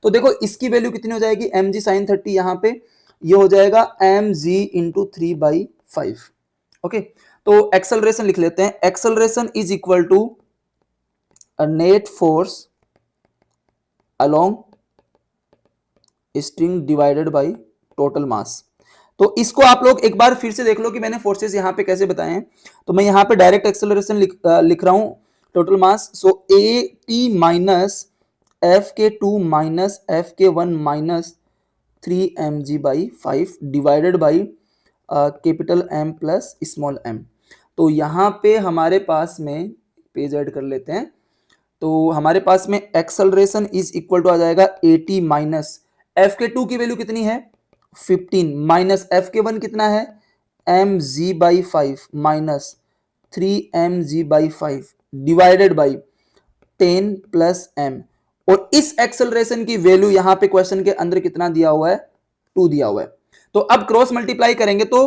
तो देखो इसकी वैल्यू कितनी हो जाएगी, mg sin 30 यहाँ पे ये हो जाएगा mg इंटू 3/5। ओके, तो एक्सेलरेशन लिख लेते हैं। Acceleration is equal to net force along string divided by total mass. तो इसको आप लोग एक बार फिर से देख लो कि मैंने फोर्सेस यहाँ पे कैसे बताए हैं। तो मैं यहाँ पे डायरेक्ट एक्सेलरेशन लिख रहा हूं, total mass. So AT minus FK2 minus FK1 minus 3mg/5 divided by capital M plus small m। तो यहाँ पे हमारे पास में पेज ऐड कर लेते हैं, तो हमारे पास में एक्सेलरेशन इज इक्वल टू आ जाएगा AT माइनस FK2 की वैल्यू कितनी है 15 माइनस FK1 कितना है mg/5 minus 3mg/5 divided by 10 plus m। और इस एक्सेलरेशन की वैल्यू यहां पे क्वेश्चन के अंदर कितना दिया हुआ है 2 दिया हुआ है। तो अब क्रॉस मल्टीप्लाई करेंगे तो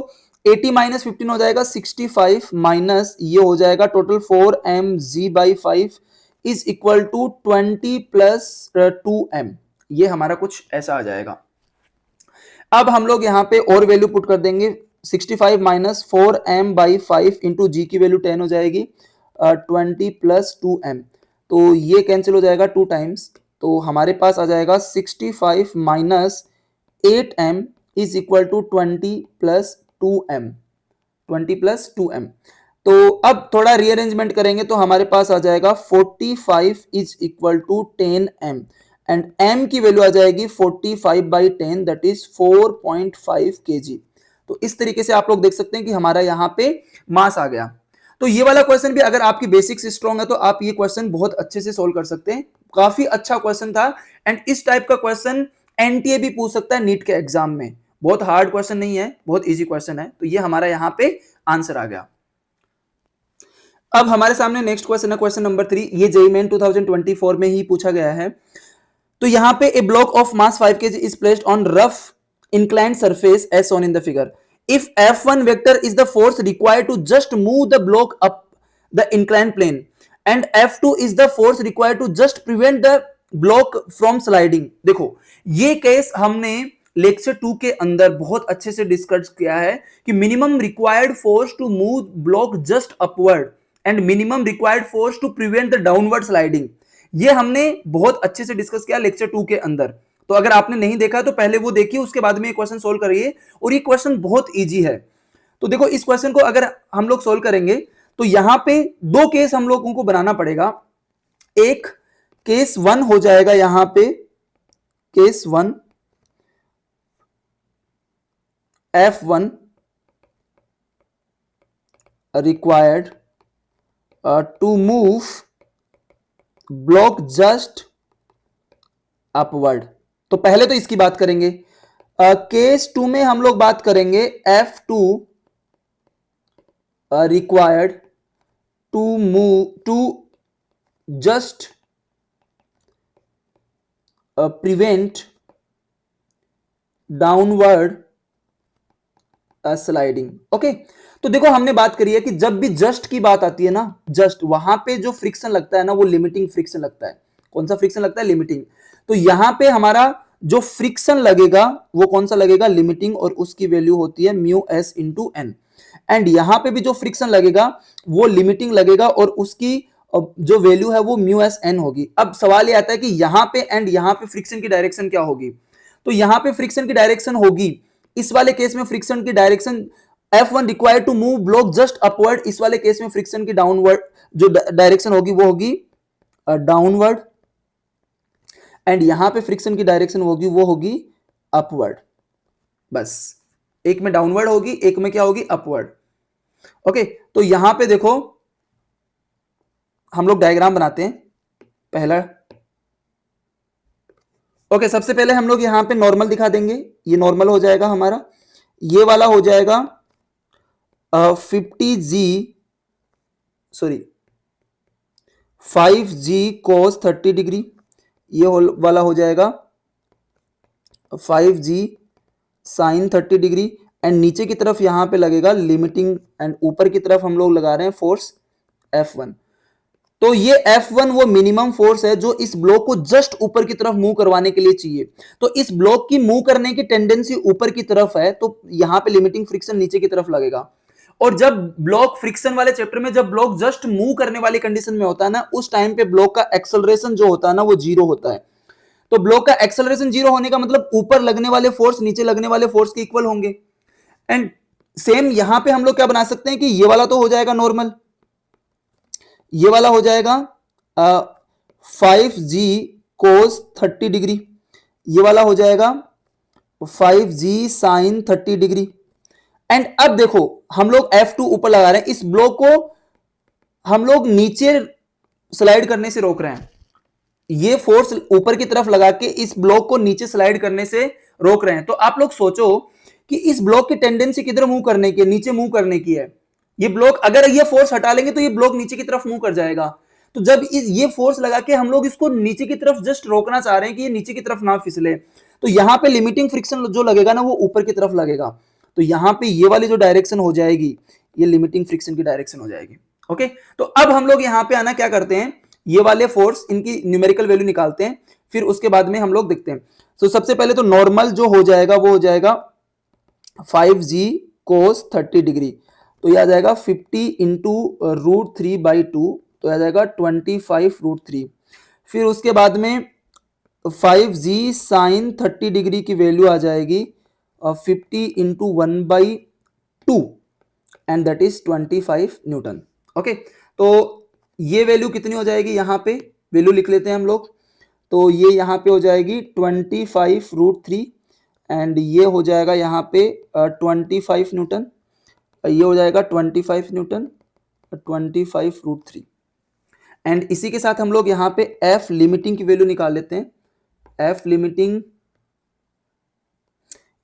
80 माइनस 15 हो जाएगा 65 माइनस ये हो जाएगा total 4mg/5 is equal to 20 plus 2m। ये हमारा कुछ ऐसा आ जाएगा। अब हम लोग यहाँ पे और वैल्यू पुट कर देंगे, 65 माइनस 4m/5 इंटू जी की वैल्यू 10 हो जाएगी 20 प्लस 2m। तो ये कैंसिल हो जाएगा 2 टाइम्स, तो हमारे पास आ जाएगा 65 minus 8m is equal to 20 plus 2m, 20 plus 2m। तो अब थोड़ा रीअरेंजमेंट करेंगे तो हमारे पास आ जाएगा 45 is equal to 10m and m की वैल्यू आ जाएगी 45 बाई 10 दैट इज 4.5 kg। तो इस तरीके से आप लोग देख सकते हैं कि हमारा यहाँ पे मास आ गया। तो ये वाला क्वेश्चन भी अगर आपकी बेसिक्स स्ट्रॉन्ग है तो आप ये क्वेश्चन बहुत अच्छे से सोल्व कर सकते हैं। काफी अच्छा क्वेश्चन था एंड इस टाइप का क्वेश्चन एनटीए भी पूछ सकता है नीट के एग्जाम में। बहुत हार्ड क्वेश्चन नहीं है, बहुत इजी क्वेश्चन है। तो ये हमारा यहाँ पे आंसर आ गया। अब हमारे सामने नेक्स्ट क्वेश्चन है, क्वेश्चन नंबर 3। ये जेईई मेन 2024 में ही पूछा गया है। तो यहां पे a block of mass 5 kg is placed on rough inclined surface as shown in the figure. If F1 vector is the force required to just move the block up the inclined plane and F2 is the force required to just prevent the block from sliding. देखो ये case हमने lecture 2 के अंदर बहुत अच्छे से discuss किया है कि minimum required force to move block just upward and minimum required force to prevent the downward sliding. ये हमने बहुत अच्छे से डिस्कस किया लेक्चर 2 के अंदर। तो अगर आपने नहीं देखा तो पहले वो देखिए, उसके बाद में ये क्वेश्चन सोल्व करिए और ये क्वेश्चन बहुत इजी है। तो देखो इस क्वेश्चन को अगर हम लोग सोल्व करेंगे तो यहां पे दो केस हम लोगों को बनाना पड़ेगा। एक केस 1 हो जाएगा, यहां पे case 1 F1 required to move block just upward. तो पहले तो इसकी बात करेंगे। केस 2 में हम लोग बात करेंगे F2 required to move to just prevent downward sliding. Okay, तो देखो हमने बात करी है कि जब भी जस्ट की बात आती है ना, जस्ट वहां पे जो फ्रिक्शन लगता है ना वो लिमिटिंग फ्रिक्शन लगता है। कौन सा फ्रिक्शन लगता है? लिमिटिंग। तो यहां पे हमारा जो फ्रिक्शन लगेगा वो कौन सा लगेगा? लिमिटिंग, और उसकी वैल्यू होती है mu s into n. And यहां पे भी जो फ्रिक्शन लगेगा वो लिमिटिंग लगेगा और उसकी जो वैल्यू है वो म्यू एस एन होगी। अब सवाल ये आता है कि यहां पे एंड यहां पे फ्रिक्शन की डायरेक्शन क्या होगी? तो यहां पे फ्रिक्शन की डायरेक्शन होगी, इस वाले केस में फ्रिक्शन की direction F1 required to move block just upward, इस वाले केस में फ्रिक्शन की डाउनवर्ड जो डायरेक्शन होगी वो होगी डाउनवर्ड, एंड यहां पे फ्रिक्शन की डायरेक्शन होगी वो होगी अपवर्ड। बस एक में डाउनवर्ड होगी, एक में क्या होगी? अपवर्ड। ओके, तो यहां पे देखो हम लोग डायग्राम बनाते हैं पहला। ओके, सबसे पहले हम लोग यहां पे नॉर्मल दिखा देंगे। ये नॉर्मल हो जाएगा हमारा, ये वाला हो जाएगा 5g cos 30 डिग्री, ये वाला हो जाएगा 5g sin 30 डिग्री, एंड नीचे की तरफ यहां पे लगेगा लिमिटिंग, एंड ऊपर की तरफ हम लोग लगा रहे हैं फोर्स F1। तो ये F1 वो मिनिमम फोर्स है जो इस ब्लॉक को जस्ट ऊपर की तरफ मूव करवाने के लिए चाहिए। तो इस ब्लॉक की मूव करने की टेंडेंसी ऊपर की तरफ है, तो यहां पे लिमिटिंग फ्रिक्शन नीचे की तरफ लगेगा। और जब ब्लॉक फ्रिक्शन वाले चैप्टर में जब ब्लॉक जस्ट मूव करने वाली कंडीशन में होता है ना, उस टाइम पे ब्लॉक का एक्सेलरेशन जो होता है ना वो 0 होता है। तो ब्लॉक का एक्सेलरेशन 0 होने का मतलब ऊपर लगने वाले फोर्स नीचे लगने वाले फोर्स के इक्वल होंगे। एंड सेम यहां पे हम लोग क्या बना सकते हैं कि ये वाला तो हो जाएगा नॉर्मल, ये वाला हो जाएगा 5g cos 30 डिग्री, ये वाला हो जाएगा 5g sin 30 डिग्री। एंड अब देखो हम लोग F2 ऊपर लगा रहे हैं, इस ब्लॉक को हम लोग नीचे स्लाइड करने से रोक रहे हैं। ये फोर्स ऊपर की तरफ लगा के इस ब्लॉक को नीचे स्लाइड करने से रोक रहे हैं। तो आप लोग सोचो कि इस ब्लॉक की टेंडेंसी किधर मूव करने की है? नीचे मूव करने की है। ये ब्लॉक अगर ये फोर्स हटा लेंगे तो ये ब्लॉक नीचे की तरफ मूव कर जाएगा। तो जब ये फोर्स लगा के हम लोग इसको नीचे की तरफ जस्ट रोकना चाह रहे हैं कि ये नीचे की तरफ ना फिसले, तो यहां पे लिमिटिंग फ्रिक्शन जो लगेगा ना वो ऊपर की तरफ लगेगा। तो यहां पे ये वाली जो डायरेक्शन हो जाएगी ये लिमिटिंग फ्रिक्शन की डायरेक्शन हो जाएगी। ओके, तो अब हम लोग यहां पे आना क्या करते हैं, ये वाले फोर्स इनकी न्यूमेरिकल वैल्यू निकालते हैं, फिर उसके बाद में हम लोग देखते हैं। तो सबसे पहले तो नॉर्मल जो हो जाएगा वो हो जाएगा 5g cos 30 डिग्री, तो यह आ जाएगा 50 इंटू √3/2 तो आ जाएगा 25√3। फिर उसके बाद में 5g साइन 30 डिग्री की वैल्यू आ जाएगी 50 into 1/2 and that is 25 Newton. Okay, तो ये वैल्यू कितनी हो जाएगी, यहां पे वैल्यू लिख लेते हैं हम लोग। तो ये यहाँ पे हो जाएगी 25√3 एंड ये हो जाएगा यहाँ पे 25 न्यूटन, ये हो जाएगा 25 न्यूटन 25√3। एंड इसी के साथ हम लोग यहाँ पे एफ लिमिटिंग की वैल्यू निकाल लेते हैं। F limiting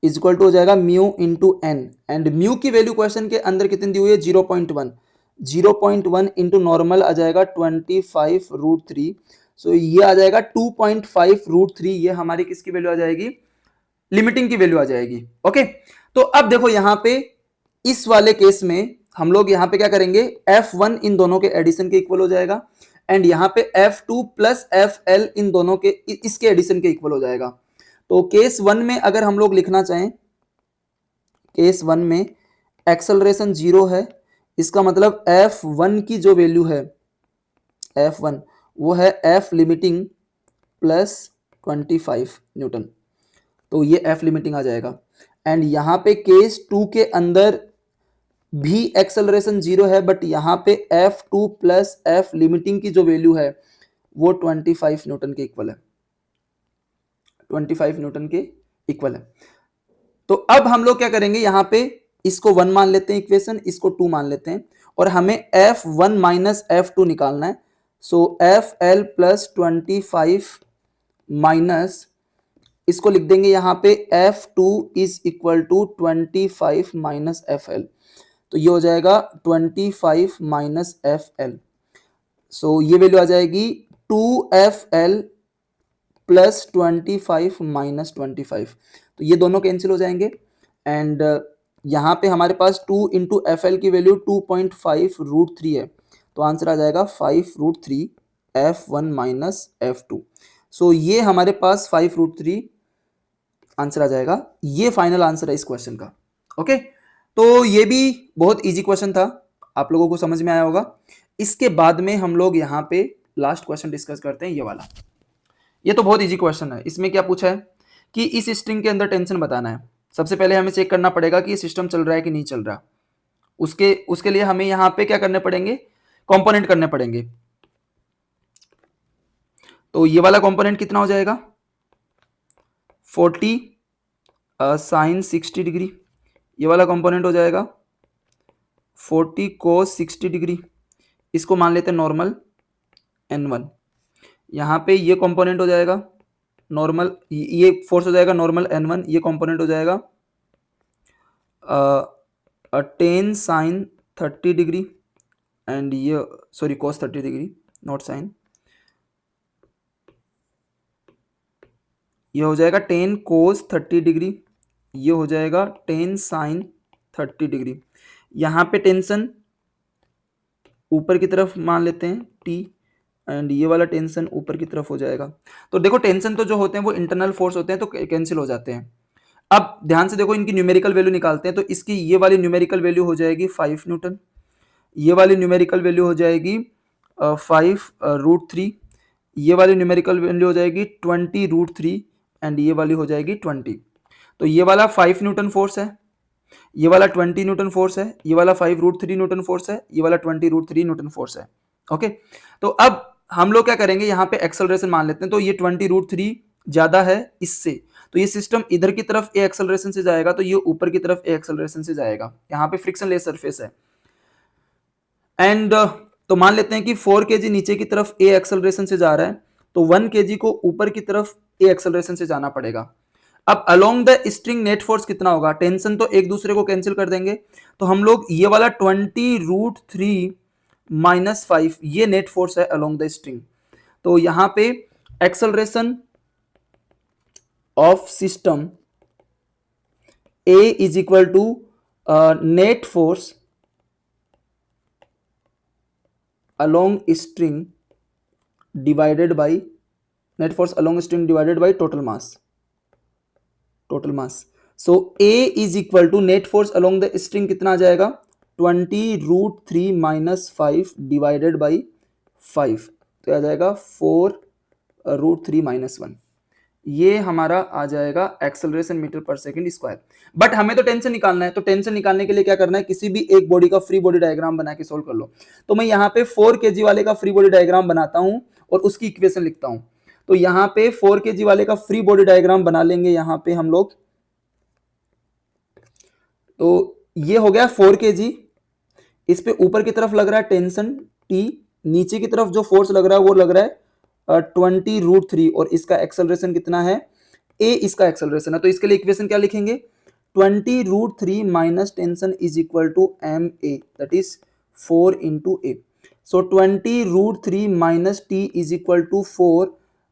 is equal to हो जाएगा mu into n, and mu की वैल्यू क्वेश्चन के अंदर कितनी दी हुई है 0.1, 0.1 इंटू नॉर्मल आ जाएगा 25√3। सो ये आ जाएगा 2.5√3, ये हमारी किसकी वैल्यू आ जाएगी, लिमिटिंग की वैल्यू आ जाएगी। ओके, तो अब देखो यहां पे इस वाले केस में हम लोग यहां पे क्या करेंगे, F1 इन दोनों के एडिशन के इक्वल हो जाएगा एंड यहां पे F2 प्लस FL इन दोनों के इसके एडिशन के इक्वल हो जाएगा। तो केस 1 में अगर हम लोग लिखना चाहें, केस 1 में एक्सेलरेशन 0 है, इसका मतलब F1 की जो वैल्यू है F1 वो है F लिमिटिंग प्लस 25 न्यूटन, तो ये F लिमिटिंग आ जाएगा। एंड यहां पे केस 2 के अंदर भी एक्सेलरेशन 0 है, बट यहां पे F2 प्लस F लिमिटिंग की जो वैल्यू है वो 25 न्यूटन के इक्वल है, 25 न्यूटन के इक्वल है। तो अब हम लोग क्या करेंगे, यहां पे इसको 1 मान लेते हैं इक्वेशन, इसको 2 मान लेते हैं और हमें F1 माइनस F2 निकालना है। सो FL प्लस 25 माइनस इसको लिख देंगे यहां पे F2 is equal to 25 minus FL, तो ये हो जाएगा 25 माइनस FL। सो ये वैल्यू आ जाएगी 2FL प्लस 25 माइनस 25, तो ये दोनों कैंसिल हो जाएंगे एंड यहां पे हमारे पास 2 इंटू FL की वैल्यू 2.5√3 है, तो आंसर आ जाएगा 5√3 F1 माइनस F2। सो ये हमारे पास 5√3 आंसर आ जाएगा, ये फाइनल आंसर है इस क्वेश्चन का। ओके, तो ये भी बहुत इजी क्वेश्चन था, आप लोगों को समझ में आया होगा। इसके बाद में हम लोग यहाँ पे लास्ट क्वेश्चन डिस्कस करते हैं, ये वाला। ये तो बहुत इजी क्वेश्चन है। इसमें क्या पूछा है कि इस स्ट्रिंग के अंदर टेंशन बताना है। सबसे पहले हमें चेक करना पड़ेगा कि ये सिस्टम चल रहा है कि नहीं चल रहा। उसके लिए हमें यहाँ पे क्या करने पड़ेंगे, कंपोनेंट करने पड़ेंगे। तो ये वाला कंपोनेंट कितना हो जाएगा 40 साइन 60 डिग्री, ये वाला कंपोनेंट हो जाएगा 40 कोस 60 डिग्री, इसको मान लेते हैं नॉर्मल N1। यहाँ पे ये कंपोनेंट हो जाएगा नॉर्मल, ये फोर्स हो जाएगा नॉर्मल N1, ये कंपोनेंट हो जाएगा 10 साइन 30 डिग्री एंड ये sorry cos 30 degree not sine, ये हो जाएगा 10 कोस 30 डिग्री, ये हो जाएगा 10 साइन 30 डिग्री। यहाँ पे टेंशन ऊपर की तरफ मान लेते हैं T एंड ये वाला टेंशन ऊपर की तरफ हो जाएगा। तो देखो टेंशन तो जो होते हैं वो इंटरनल फोर्स होते हैं, तो कैंसिल हो जाते हैं। अब ध्यान से देखो इनकी न्यूमेरिकल वैल्यू निकालते हैं, तो इसकी ये वाली न्यूमेरिकल वैल्यू हो जाएगी 5 न्यूटन, ये वाली न्यूमेरिकल वैल्यू हो जाएगी 5√3, ये वाली न्यूमेरिकल वैल्यू हो जाएगी 20√3 एंड ये वाली हो जाएगी 20। तो ये वाला 5 न्यूटन फोर्स है, ये वाला 20 न्यूटन फोर्स है, ये वाला 5√3 न्यूटन फोर्स है, ये वाला 20√3 न्यूटन फोर्स है। ओके, तो अब हम लोग क्या करेंगे, यहाँ पे एक्सेलरेशन मान लेते हैं। तो ये 20√3 ज्यादा है इससे, तो ये सिस्टम इधर की तरफ ए एक्सेलरेशन से जाएगा, तो ये ऊपर की तरफ ए एक्सेलरेशन से जाएगा। यहाँ पे फ्रिक्शन लेस सरफेस है एंड तो मान लेते हैं कि 4 kg नीचे की तरफ ए एक्सेलरेशन से जा रहा है, तो 1 kg को ऊपर की तरफ ए एक्सेलरेशन से जाना पड़ेगा। अब along the string net force कितना होगा, टेंशन तो एक दूसरे को कैंसिल कर देंगे, तो हम लोग ये वाला 20√3 माइनस 5 ये नेट फोर्स है अलोंग द स्ट्रिंग। तो यहां पे acceleration of system a is equal to net force along string divided by net force along string divided by total mass, total mass. So A is equal to net force along the string कितना आ जाएगा 20√3 minus 5 divided by 5, तो आ जाएगा 4√3-1। ये हमारा आ जाएगा acceleration metre per second square. But हमें तो टेंशन निकालना है, तो टेंशन निकालने के लिए क्या करना है, किसी भी एक बॉडी का फ्री बॉडी डायग्राम बना के सोल्व कर लो। तो मैं यहाँ पे 4 kg वाले का फ्री बॉडी डायग्राम बनाता हूँ और उसकी इक्वेशन लिखता हूँ। तो यहाँ पे 4 kg वाले का फ्री बॉडी डायग्राम बना लेंगे यहाँ पे हम लोग। तो ये हो गया 4 kg, इस पे ऊपर की तरफ लग रहा है टेंशन T, नीचे की तरफ जो फोर्स लग रहा है वो लग रहा है 20√3 और इसका एक्सेलरेशन कितना है, a इसका एक्सेलरेशन है। तो इसके लिए इक्वेशन क्या लिखेंगे, 20√3 minus tension is equal to ma, that is 4 into a। So 20√3 minus t is equal to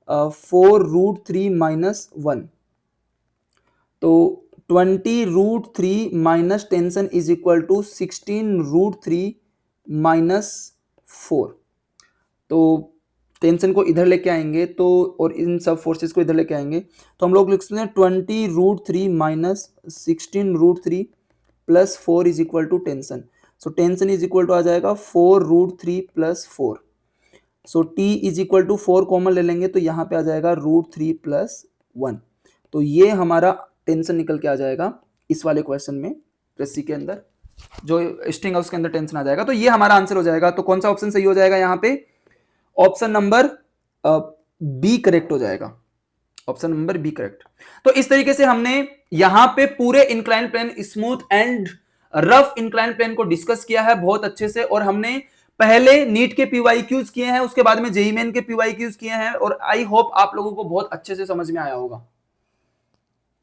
4√3-1। तो 20√3 minus tension is equal to 16√3-4। तो टेंशन को इधर लेके आएंगे तो, और इन सब फोर्सेस को इधर लेके आएंगे तो हम लोग लिख सकते हैं 20√3 minus 16√3 plus 4 is equal to tension. So tension is equal to आ जाएगा 4√3 plus 4। So t is equal to 4 common ले लेंगे तो यहाँ पे आ जाएगा √3 प्लस 1। तो ये हमारा टेंशन निकल के आ जाएगा इस वाले क्वेश्चन में, रस्सी के अंदर जो स्ट्रिंग हाउस के अंदर टेंशन आ जाएगा। तो ये हमारा आंसर हो जाएगा। तो कौन सा ऑप्शन सही हो जाएगा यहाँ पे, ऑप्शन नंबर बी करेक्ट हो जाएगा, ऑप्शन नंबर बी करेक्ट। तो इस तरीके से हमने यहां पे पूरे incline plane, smooth and rough incline plane को डिस्कस किया है बहुत अच्छे से। और हमने पहले नीट के पीवाईक्यूज किए हैं, उसके बाद में जेईई मेन के पीवाईक्यूज किए हैं, और आई होप आप लोगों को बहुत अच्छे से समझ में आया होगा।